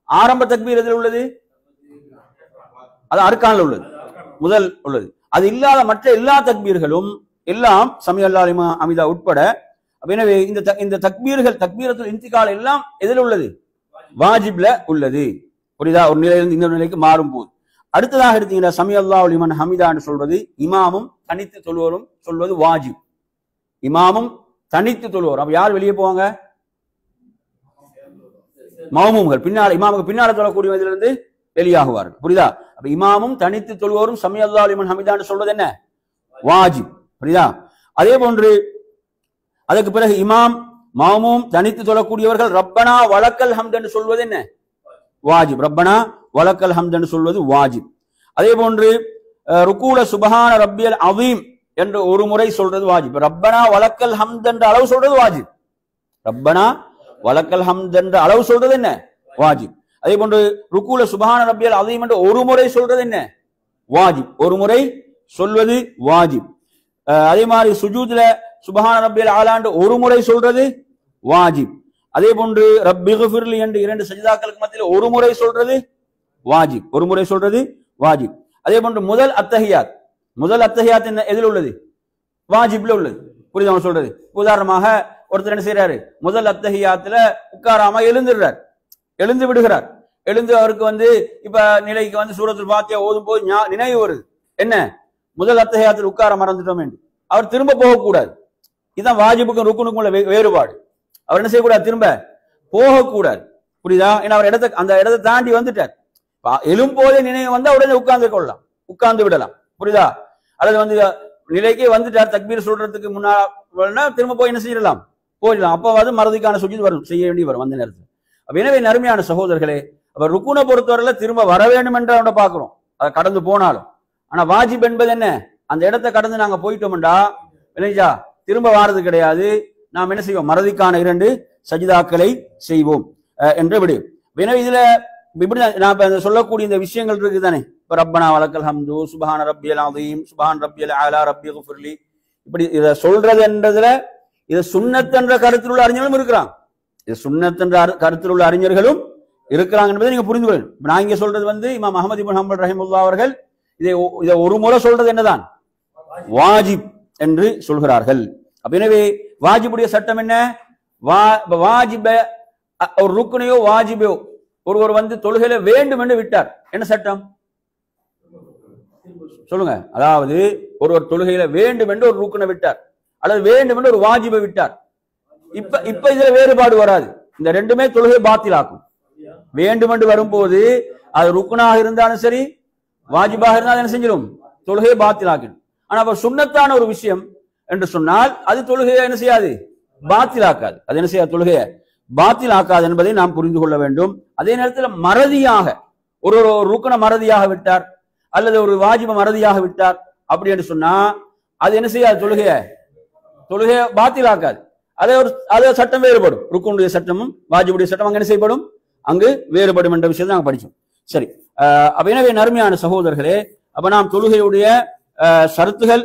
ஆரம்ப தக்பீர் எதில் உள்ளது? அது அர்கான்ல உள்ளது, முதல் உள்ளது. அது இல்லாத மற்ற எல்லா தக்பீர்களும் எல்லாம் சமி அல்லாஹ் லிமன் ஹமிதா உட்பட. எனவே இந்த தக்பீர்கள் தக்பீரத்துல் இன்திகால் எல்லாம் எதில் உள்ளது? வாஜிப்ல உள்ளது. புரியுதா? ஒரு நிலையிலிருந்து இன்னொரு நிலைக்கு மாறும் போது. அடுத்ததாக எடுத்தீங்கன்னா சமி அல்லாஹ் லிமன் ஹமிதான்னு சொல்வது இமாமும் தனித்து தொழுவோரும் சொல்வது வாஜிப். இமாமும் தனித்து தொழுவோர். அப்ப யார் வெளியே போவாங்க? மௌமூம்கள் பின்னால் இமாமுக்கு பின்னால தொழக்கூடியதிலிருந்து வெளியாகுவார்கள். புரியுதா? அப்ப இமாமும் தனித்து தொழுவோரும் சமி அல்லாஹ் லிமன் ஹமிதான்னு சொல்வது என்ன? வாஜிப். புரியுதா? அதே போன்று அதுக்கு பிறகு இமாம் மௌமூம் தனித்து தொழக்கூடியவர்கள் ரப்பனா வலக்கல் ஹம்த் என்று சொல்வது என்ன? வாஜிப். ரப்பனா வலக்கல் ஹம்த் என்று சொல்வது வாஜிப். அதே போன்று ருக்கூல சுபஹான ரப்பியல் அஸீம் என்று ஒரு முறை சொல்றது வாஜிப். ரப்பனா வலக்கல் ஹம்த் என்ற அளவு சொல்றது வாஜிப். ரப்பனா வலக்கல் ஹம்த் என்ற அளவு சொல்றது என்ன? வாஜிப். அதே போன்று ருக்கூல சுபஹான ரப்பியல் அஸீம் என்று ஒரு முறை சொல்றது என்ன? வாஜிப். ஒரு முறை சொல்வது வாஜிப். அதே மாதிரி சுஜூத்ல சுபஹான ரப்பியல் ஆலா என்று ஒரு முறை சொல்றது வாஜிப். அதே போன்று ரப்பிக்ஃபிர்லி என்று 2 சஜ்தாக்களுக்கு மத்தியில் ஒரு முறை சொல்றது வாஜிப். ஒரு முறை சொல்றது வாஜிப். அதே போன்று முதல் அத்தஹியாத் எதில் உள்ளது? வாஜிப்ல உள்ளது. புரியுதா சொல்றது? உதாரணமாக ஒருத்தர் என்ன செய்யறாரு? முதல் அத்தஹியாத்துல உட்காராம எழுந்து விடுகிறார். எழுந்து அவருக்கு இப்ப நிலைக்கு சூரத்துல் ஃபாத்திஹா ஓதும் போது நினைவு வருது, என்ன முதல் அத்தஹியாத்தில் உட்கார மறந்துட்டோம் என்று. அவர் திரும்ப போகக்கூடாது. இதுதான் வாஜிபுக்கும் ருக்குனுக்கும் உள்ள வேறுபாடு. அவர் என்ன செய்யக்கூடாது? திரும்ப போகக்கூடாது. புரியுதா? ஏன்னா அவர் அந்த இடத்தை தாண்டி வந்துட்டார். எழும்போதே நினைவு வந்தா உடனே உட்கார்ந்து விடலாம். புரியுதா? அல்லது நிலைக்கே வந்துட்டார், தக்பீர் சொல்றதுக்கு முன்னால திரும்ப போய் என்ன செய்யலாம்? போயிடலாம். அப்பவாது மறதிக்கான சுஜூத் வரும், செய்ய வேண்டி வரும் அந்த நேரத்தில். எனவே நறுமையான சகோதரர்களே, அவர் ருக்குனை பொறுத்தவரையில திரும்ப வர வேண்டும் என்று அவனை பார்க்கிறோம், அதை கடந்து போனாலும். ஆனா வாஜிப் என்பது என்ன? அந்த இடத்தை கடந்து நாங்க போயிட்டோம்டா இல்லையா, திரும்ப வாரது கிடையாது. நாம் என்ன செய்வோம்? மறதிக்கான 2 சஜிதாக்களை செய்வோம் என்று விடு. எனவே இதுல இப்படி நான் சொல்லக்கூடிய இந்த விஷயங்கள் இருக்குதானே. இப்ப ரப்பனா வலக்கல் ஹம்து, சுபஹான ரப்பியல் அஸீம், சுபஹான் ரப்பியல் ஆலா, ரப்பிக்ஃபிர்லி, இப்படி இதை சொல்றது என்றதுல இது சுன்னத் என்ற கருத்தில் உள்ள அறிஞர்களும் இருக்கிறாங்க. இது சுன்னத் என்ற கருத்தில் உள்ள அறிஞர்களும் இருக்கிறாங்க என்பதை நீங்க புரிந்து கொள்ளுங்க. நான் இங்க சொல்றது இமாம் அஹ்மத் இப்னு ஹம்பல் ரஹிமஹுல்லாஹ் அவர்கள் இதை ஒரு முறை சொல்றது என்னதான்? வாஜிப் என்று சொல்கிறார்கள். எனவே வாஜிபுடைய சட்டம் என்ன? வாஜிப ஒரு ருக்குனையோ வாஜிபோ ஒருவர் தொழுகையில வேண்டும் என்று விட்டார், என்ன சட்டம் சொல்லுங்க? அதாவது ஒருவர் தொழுகையில வேண்டும் என்று ஒரு ருக்குனை விட்டார், அல்லது வேண்டும் என்று ஒரு வாஜிபை விட்டார். இப்ப இதுல வேறுபாடு வராது. இந்த ரெண்டுமே தொழுகை பாத்திலாக்கும். வேண்டும் என்று வரும்போது அது ருக்குனாக இருந்தாலும் சரி, வாஜிபாக இருந்தாலும் என்ன செஞ்சிடும்? தொழுகையை பாத்திலாக்கும். ஆனா அப்ப சுன்னத்தான ஒரு விஷயம் என்று சொன்னால் அது தொழுகையை என்ன செய்யாது? பாத்திலாக்காது. அது என்ன செய்யாது? தொழுகையை பாத்திலாக்காது என்பதை நாம் புரிந்து கொள்ள வேண்டும். அதே நேரத்தில் மறதியாக ஒரு ருக்குன மறதியாக விட்டார், அல்லது ஒரு வாஜிப மறதியாக விட்டார் அப்படி என்று சொன்னா அது என்ன செய்யாது? தொழுகையை பாத்திலாக்காது. அதே சட்டம் வேறுபடும். ருக்குனுடைய சட்டமும் வாஜிபுடைய சட்டம் அங்க என்ன செய்யப்படும்? அங்கு வேறுபடும் என்ற விஷயத்தை நாங்கள் படிச்சோம். சரி, அப்ப எனவே நறுமையான சகோதரர்களே, அப்ப நாம் தொழுகையுடைய ஷரத்துகள்,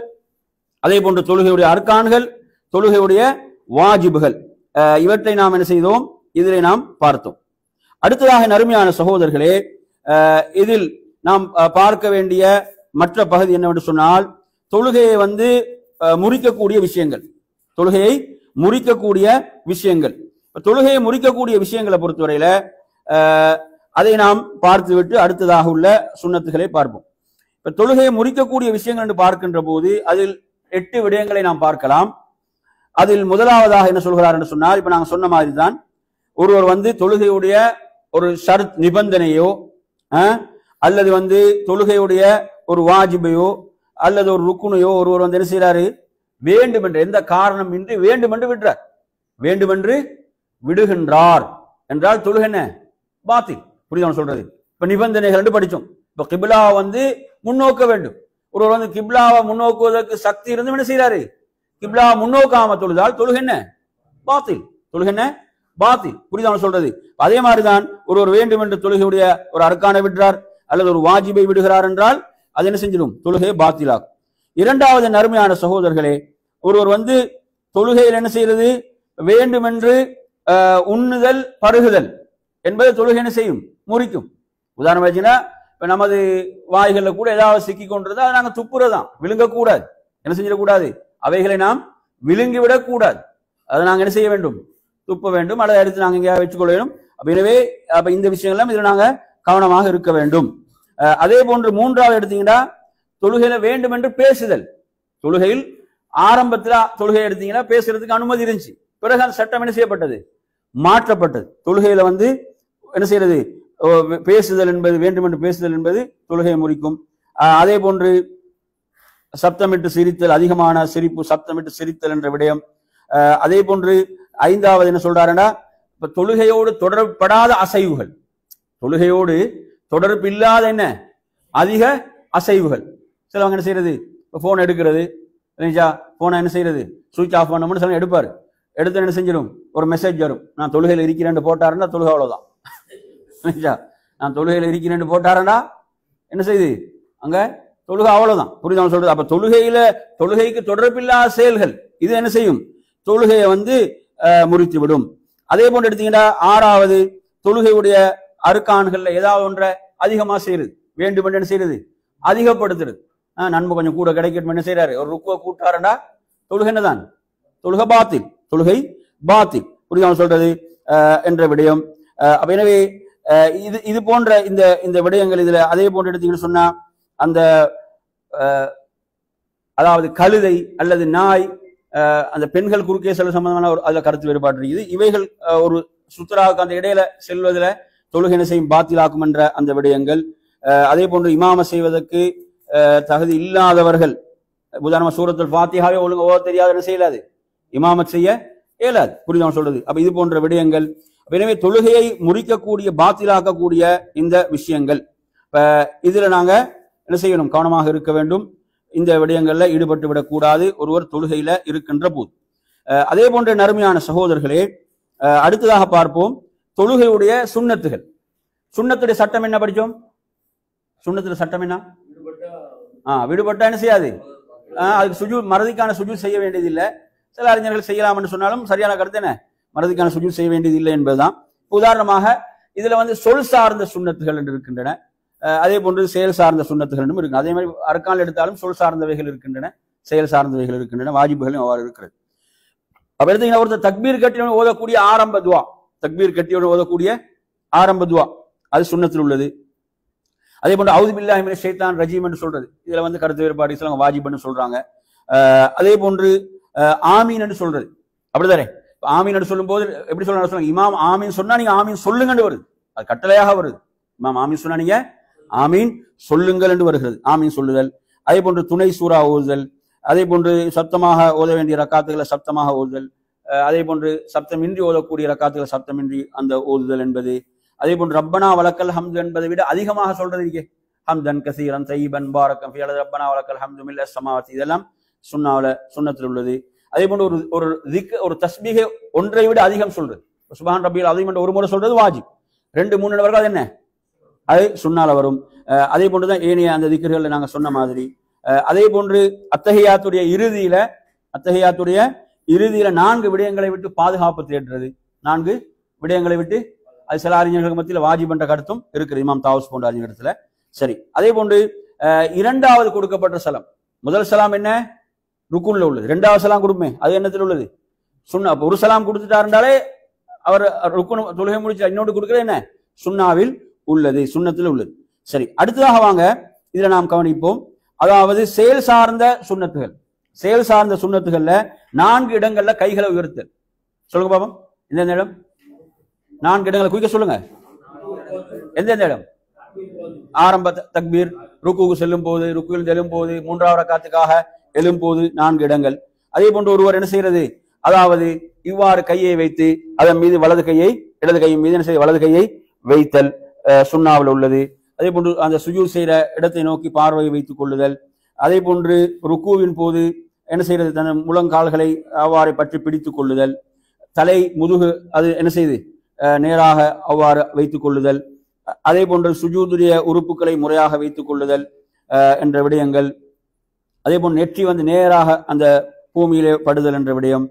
அதே போன்று தொழுகையுடைய அர்கான்கள், தொழுகையுடைய வாஜிபுகள், இவற்றை நாம் என்ன செய்தோம்? இதிலே நாம் பார்த்தோம். அடுத்ததாக நறுமையான சகோதரர்களே, இதில் நாம் பார்க்க வேண்டிய மற்ற பகுதி என்னவென்று சொன்னால், தொழுகையை முறிக்கக்கூடிய விஷயங்கள். தொழுகையை முறிக்கக்கூடிய விஷயங்கள். தொழுகையை முறிக்கக்கூடிய விஷயங்களை பொறுத்தவரையில அதை நாம் பார்த்துவிட்டு அடுத்ததாக உள்ள சுன்னத்துகளை பார்ப்போம். இப்ப தொழுகையை முறிக்கக்கூடிய விஷயங்கள் என்று பார்க்கின்ற போது அதில் 8 விடயங்களை நாம் பார்க்கலாம். அதில் முதலாவதாக என்ன சொல்கிறார் என்று சொன்னால், இப்ப நாங்க சொன்ன மாதிரி தான், ஒருவர் தொழுகையுடைய ஒரு ஷர்த் நிபந்தனையோ, அல்லது தொழுகையுடைய ஒரு வாஜிபையோ, அல்லது ஒரு ருக்குனையோ ஒருவர் என்ன செய்யறாரு? வேண்டுமென்று, எந்த காரணம் இன்றி வேண்டுமென்று விடுறார். வேண்டுமென்று விடுகின்றார் என்றால் தொழுகை என்ன? பாத்தில். புரியுதா சொல்றது? இப்ப நிபந்தனைகள் என்று படிச்சோம். இப்ப கிப்லா முன்னோக்க வேண்டும். ஒருவர் கிப்லாவை முன்னோக்குவதற்கு சக்தி இருந்து என்ன செய்யறாரு? கிப்லா முன்னோக்காம தொழுதால் தொழுகை என்ன? பாத்தில். தொழுகை என்ன? பாத்தில். புரியுதா சொல்றது? அதே மாதிரிதான் ஒருவர் வேண்டும் என்று தொழுகையுடைய ஒரு அர்கானை விடுறார், அல்லது ஒரு வாஜிபை விடுகிறார் என்றால் அது என்ன செஞ்சிடும்? தொழுகையை பாத்திலாகும். இரண்டாவது நறுமையான சகோதரர்களே, ஒருவர் தொழுகையில் என்ன செய்யறது? வேண்டுமென்று உண்ணுதல் பருகுதல் என்பது தொழுகை என்ன செய்யும்? முறிக்கும். உதாரணம் வச்சுன்னா இப்ப நமது வாய்களில் கூட ஏதாவது சிக்கி கொண்டிருந்தா அதை நாங்கள் துப்புறதான், விழுங்கக்கூடாது. என்ன செஞ்சிடக்கூடாது? அவைகளை நாம் விழுங்கிவிடக் கூடாது. அதை நாங்கள் என்ன செய்ய வேண்டும்? துப்ப வேண்டும், அல்லது எடுத்து நாங்கள் எங்கேயாவது வச்சுக்கொள்ள வேண்டும். எனவே இந்த விஷயங்கள்லாம் இதில் நாங்கள் கவனமாக இருக்க வேண்டும். அதே போன்று மூன்றாவது எடுத்தீங்கன்னா தொழுகையில வேண்டும் என்று பேசுதல். தொழுகையில் ஆரம்பத்தில் தொழுகை எடுத்தீங்கன்னா பேசுறதுக்கு அனுமதி இருந்துச்சு. பிறகு அந்த சட்டம் என்ன செய்யப்பட்டது? மாற்றப்பட்டது. தொழுகையில என்ன செய்யறது? பேசுதல் என்பது, வேண்டும் என்று பேசுதல் என்பது தொழுகையை முறிக்கும். அதே போன்று சப்தமிட்டு சிரித்தல், அதிகமான சிரிப்பு, சப்தமிட்டு சிரித்தல் என்ற விடயம். அதே போன்று ஐந்தாவது என்ன சொல்றாருன்னா, இப்ப தொழுகையோடு தொடர்படாத அசைவுகள், தொழுகையோடு தொடர்பு இல்லாத என்ன அதிக அசைவுகள். சிலவங்க என்ன செய்யறது? போன் எடுக்கிறது, போனை என்ன செய்யறது? சுவிட்ச் ஆஃப் பண்ணணும்னு சில எடுப்பாரு. எடுத்து என்ன செஞ்சிடும்? ஒரு மெசேஜ் வரும், நான் தொழுகையில் இருக்கிறேன்னு போட்டாருன்னா தொழுகை அவ்வளவுதான். நான் தொழுகையில் இருக்கிறேன்னு போட்டாரண்டா என்ன செய்யுது? அங்க தொழுகை அவ்வளவுதான். புரியுதா சொல்றது? அப்ப தொழுகைக்கு தொடர்பில்லாத செயல்கள் இது என்ன செய்யும்? தொழுகையை முறித்து விடும். அதே போன்று எடுத்தீங்கன்னா ஆறாவது, தொழுகையுடைய அருக்கான்கள்ல ஏதாவது ஒன்றை அதிகமா செய்யறது, வேண்டும் என்று என்ன செய்யறது? அதிகப்படுத்துறது. நன்மை கொஞ்சம் கூட கிடைக்கட்டும் என்ன செய்யறாரு? ஒரு ருக்குவை கூட்டாருண்டா தொழுகை என்னதான்? தொழுகை பாத்தில், தொழுகை பாத்தில். புரியுதா சொல்றது என்ற விடயம். எனவே இது போன்ற இந்த விடயங்கள் இதுல அதே போன்று எடுத்தீங்கன்னு சொன்னா அந்த அதாவது கழுதை அல்லது நாய், அந்த பெண்கள் குறுக்கே செல்ல சம்பந்தமான ஒரு அதுல கருத்து வேறுபாடு இருக்குது. இவைகள் ஒரு சுத்தராவுக்கு அந்த இடையில செல்வதில் தொழுகை என்ன செய்யும்? பாத்திலாக்கும் என்ற அந்த விடயங்கள். அதே போன்று இமாம செய்வதற்கு தகுதி இல்லாதவர்கள், உதாரணமா சூரத்துல் ஃபாத்திஹாவே ஒழுங்கு ஓத தெரியாத என்ன செய்யலாது? இமாமத் செய்ய இயலாது. புரியுதா சொல்றது? அப்ப இது போன்ற விடயங்கள். எனவே தொழுகையை முறிக்கக்கூடிய, பாத்திலாக்கக்கூடிய இந்த விஷயங்கள், இதுல நாங்க என்ன செய்யணும்? கவனமாக இருக்க வேண்டும். இந்த விடயங்கள்ல ஈடுபட்டு விடக்கூடாது ஒருவர் தொழுகையில இருக்கின்ற போது. அதே போன்ற நறுமையான சகோதரர்களே, அடுத்ததாக பார்ப்போம் தொழுகையுடைய சுன்னத்துகள். சுன்னத்துடைய சட்டம் என்ன படிச்சோம்? சுன்னத்துல சட்டம் என்ன? விடுபட்டா என்ன செய்யாது? அதுக்கு சுஜூத், மறதிக்கான சுஜூத் செய்ய வேண்டியதில்லை. சில அறிஞர்கள் செய்யலாம் என்று சொன்னாலும் சரியான கருத்து என்ன? மறதிக்கான சுஜூத் செய்ய வேண்டியதில்லை என்பதுதான். உதாரணமாக இதுல சொல் சார்ந்த சுன்னத்துகள் என்று இருக்கின்றன, அதே போன்று செயல் சார்ந்த சுன்னத்துகள் என்றும் இருக்கு. அதே மாதிரி அர்க்கான் எடுத்தாலும் சொல் சார்ந்தவைகள் இருக்கின்றன, செயல் சார்ந்தவைகள் இருக்கின்றன, வாஜிபுகளும் அவ்வாறு இருக்கிறது. அப்ப எடுத்தீங்கன்னா ஒருத்தர் தக்பீர் கட்டியுடன் ஓதக்கூடிய ஆரம்ப துவா, தக்பீர் கட்டியுடன் ஓதக்கூடிய ஆரம்ப துவா அது சுன்னத்தில் உள்ளது. அதே போன்று அவுது பில்லாஹி மினஷ் ஷைத்தானிர் ரஜீம் என்று சொல்றது, இதுல கருத்து வேறுபாடு, சிலவங்க வாஜிப்னு சொல்றாங்க. அதே போன்று ஆமீன் என்று சொல்றது, அப்படிதானே? ஆமீன் என்று சொல்லும் போது எப்படி சொல்றாங்க? இமாம் ஆமீன் சொன்னா நீங்க ஆமீன் சொல்லுங்கன்னு வருது, அது கட்டளையாக வருது. இமாம் ஆமீன் சொன்னா நீங்க ஆமீன் சொல்லுங்கள் என்று வருகிறது, ஆமீன் சொல்லுதல். அதே போன்று துணை சூரா ஓதுதல், அதே போன்று சப்தமாக ஓத வேண்டிய ரக்காத்துகளை சப்தமாக ஓதுதல், அதே போன்று சப்தமின்றி ஓதக்கூடிய ரக்காத்துகளை சப்தமின்றி அந்த ஓதுதல் என்பது. அதே போன்று ரப்பனா வலக்கல் ஹம்து என்பதை விட அதிகமாக சொல்றது இங்கே ஹம்தன் கசீரன் தையிபன் பாரக்கம் ஃபீ அல்லது ரப்பனா வலக்கல் ஹம்து மில்லஸ் ஸமாவாத்தி, இதெல்லாம் சுன்னத்தில் உள்ளது. அதே போன்று ஒரு தஸ்பீகை ஒன்றை விட அதிகம் சொல்றது, சுப்ஹான் ரப்பியல் அஸீம் என்ற ஒரு முறை சொல்றது வாஜிப், 2-3 நபர்கள் அது என்ன? அது சுன்னால வரும். அதே போன்றுதான் ஏனைய அந்த திக்ர்கள் நாங்க சொன்ன மாதிரி. அதே போன்று அத்தஹியாத்துடைய இறுதியில 4 விடயங்களை விட்டு பாதுகாப்பு தேடுறது, 4 விடயங்களை விட்டு. அது சில அறிஞர்களுக்கு மத்தியில் வாஜிப் என்ற கருத்தும் இருக்குது, இமாம் தாவூஸ் போன்ற அறிஞர்களிடத்துல. சரி, அதே போன்று 2வது கொடுக்கப்பட்ட சலாம், முதல் சலாம் என்ன? ருக்குன்ல உள்ளது. 2வது சலாம் கொடுப்பேன், அது என்னத்தில் உள்ளது? சுன்னா. ஒரு சலாம் கொடுத்துட்டாருந்தாலே அவர் ருக்குன் தொழுகை முடிச்சு இன்னொன்று கொடுக்கிறது என்ன? சுன்னாவில் உள்ளது, சுன்னத்தில் உள்ளது. சரி, அடுத்ததாக வாங்க இதுல நாம் கவனிப்போம். அதாவது செயல் சார்ந்த சுன்னத்துகள். செயல் சார்ந்த சுன்னத்துகள்ல 4 இடங்கள்ல கைகளை உயர்த்தல். சொல்லுங்க பாப்போம், எந்தெந்த இடம்? 4 இடங்களை குயிக்க சொல்லுங்க. எந்தெந்த இடம்? ஆரம்ப தக்பீர், ருக்குக்கு செல்லும் போது, ருக்குவில் எழும் போது, 3வது ரக்காத்துக்காக எழும் போது 4 இடங்கள். அதே போன்று ஒருவர் என்ன செய்யறது? அதாவது இவ்வாறு கையை வைத்து அதன் மீது வலது கையை இடது கையின் மீது என்ன செய்ய? வலது கையை வைத்தல் சுன்னாவில் உள்ளது. அதே போன்று அந்த சுஜூத் செய்யற இடத்தை நோக்கி பார்வையை வைத்துக் கொள்ளுதல். அதே போன்று ருக்குவின் போது என்ன செய்யறது? தன் முழங்கால்களை அவ்வாறு பற்றி பிடித்துக் கொள்ளுதல். தலை முதுகு அது என்ன செய்து நேராக அவ்வாறு வைத்துக் கொள்ளுதல். அதே போன்று சுஜூதுடைய உறுப்புகளை முறையாக வைத்துக் கொள்ளுதல் என்ற விடயங்கள். அதே போன்று நெற்றி நேராக அந்த பூமியிலே படுதல் என்ற விடயம்.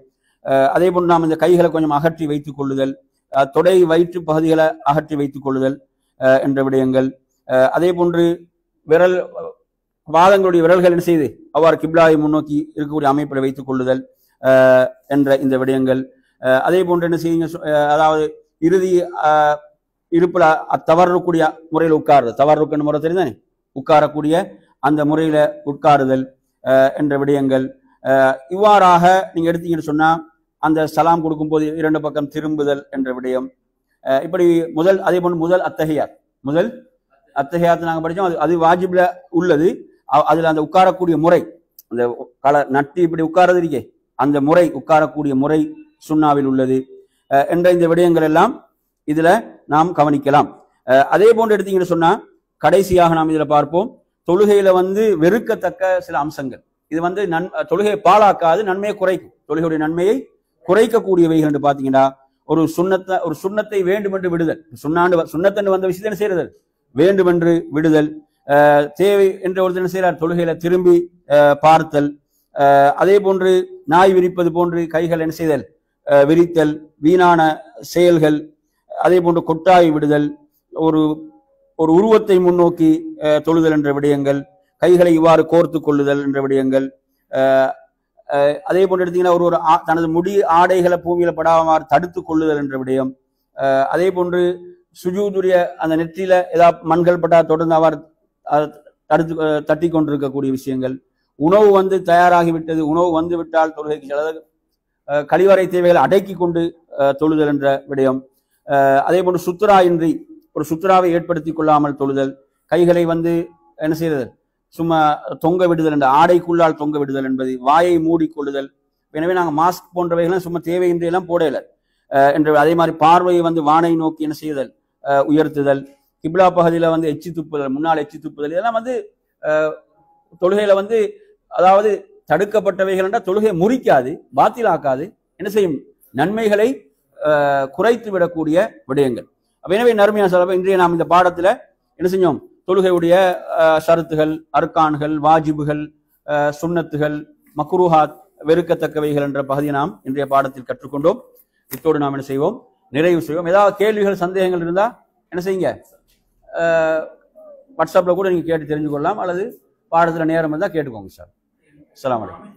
அதே போன்று நாம் இந்த கைகளை கொஞ்சம் அகற்றி வைத்துக் கொள்ளுதல், தொடை வயிற்று பகுதிகளை அகற்றி வைத்துக் கொள்ளுதல் என்ற விடயங்கள். அதே போன்று விரல் பாதங்களுடைய விரல்கள் என்ன செய்து அவ்வாறு கிப்லாவை முன்னோக்கி இருக்கக்கூடிய அமைப்பில் வைத்துக் கொள்ளுதல் என்ற இந்த விடயங்கள். அதே போன்று என்ன செய்யுங்க, அதாவது இறுதி இருப்பில் தவறக்கூடிய முறையில் உட்காருதல், தவறுக்கு முறை தெரியுதானே, உட்காரக்கூடிய அந்த முறையில உட்காருதல் என்ற விடயங்கள். இவ்வாறாக நீங்க எடுத்தீங்கன்னு சொன்னா அந்த சலாம் கொடுக்கும் போது இரண்டு பக்கம் திரும்புதல் என்ற விடயம். இப்படி முதல், அதே போன்று முதல் அத்தஹியாத் நாங்க படிச்சோம், அது வாஜிப்ல உள்ளது. அதுல அந்த உட்காரக்கூடிய முறை, அந்த நட்டி இப்படி உட்கார்றது இருக்கே அந்த முறை, உட்காரக்கூடிய முறை சுன்னாவில் உள்ளது என்ற இந்த விடயங்கள் எல்லாம் இதுல நாம் கவனிக்கலாம். அதே போன்று எடுத்தீங்கன்னு சொன்னா கடைசியாக நாம் இதுல பார்ப்போம், தொழுகையில வெறுக்கத்தக்க சில அம்சங்கள். இது தொழுகையை பாழாக்காது, நன்மையை குறைக்கும். தொழுகையுடைய நன்மையை குறைக்கக்கூடியவைகள் என்று பாத்தீங்கன்னா, ஒரு சுண்ணத்தை வேண்டுமென்று விடுதல், சுண்ணத்தன்று வந்த விஷயத்தை என்ன செய்யறது, வேண்டுமென்று விடுதல், தேவை என்ற ஒருத்தர் என்ன செய்யறார், தொழுகையில திரும்பி பார்த்தல், அதே போன்று நாய் விரிப்பது போன்று கைகள் என்ன செய்தல், விரித்தல், வீணான செயல்கள், அதே போன்று கொட்டாய் விடுதல், ஒரு உருவத்தை முன்னோக்கி தொழுதல் என்ற விடயங்கள், கைகளை இவ்வாறு கோர்த்து கொள்ளுதல் என்ற விடயங்கள். அதே போன்று எடுத்தீங்கன்னா தனது முடி ஆடைகளை பூமியில படாமாறு தடுத்து கொள்ளுதல் என்ற விடயம். அதே போன்று சுஜூதுடைய அந்த நெற்றியில ஏதாவது மண்கள் பட்டா தொடர்ந்து அவர் தட்டி கொண்டிருக்கக்கூடிய விஷயங்கள். உணவு தயாராகிவிட்டது, உணவு விட்டால் தொழுகைக்கு கழிவறை தேவைகளை அடக்கி கொண்டு தொழுதல் என்ற விடயம். அதே போன்று சுத்ரா இன்றி ஒரு சுத்ராவை ஏற்படுத்தி கொள்ளாமல் தொழுதல், கைகளை என்ன செய்யறது, சும்மா தொங்க விடுதல் என்ற ஆடைக்குள்ளால் தொங்க விடுதல் என்பது, வாயை மூடிக்கொள்ளுதல். எனவே நாங்கள் மாஸ்க் போன்றவைகள்லாம் சும்மா தேவையின்றி எல்லாம் போடல என்று. அதே மாதிரி பார்வையை வானை நோக்கி என்ன செய்தல், உயர்த்துதல், கிப்லா பகுதியில எச்சி துப்புதல், முன்னால் எச்சி துப்புதல், இதெல்லாம் தொழுகையில அதாவது தடுக்கப்பட்டவைகள் என்றால் தொழுகையை முறிக்காது, பாத்திலாக்காது, என்ன செய்யும், நன்மைகளை குறைத்து விடக்கூடிய விடயங்கள். எனவே நறுமையான செலவு இன்றைய நாம் இந்த பாடத்துல என்ன செஞ்சோம், தொழுகையுடைய ஷரத்துகள், அர்கான்கள், வாஜிபுகள், சுன்னத்துகள், மக்ரூஹாத், வெறுக்கத்தக்கவைகள் என்ற பகுதியை நாம் இன்றைய பாடத்தில் கற்றுக்கொண்டோம். இத்தோடு நாம் என்ன செய்வோம், நிறைவு செய்வோம். ஏதாவது கேள்விகள், சந்தேகங்கள் இருந்தா என்ன செய்யுங்க, வாட்ஸ்அப்ல கூட நீங்க கேட்டு தெரிஞ்சு கொள்ளலாம், அல்லது பாடத்துல நேரம் இருந்தா கேட்டுக்கோங்க சார். அஸ்ஸலாமு அலைக்கும்.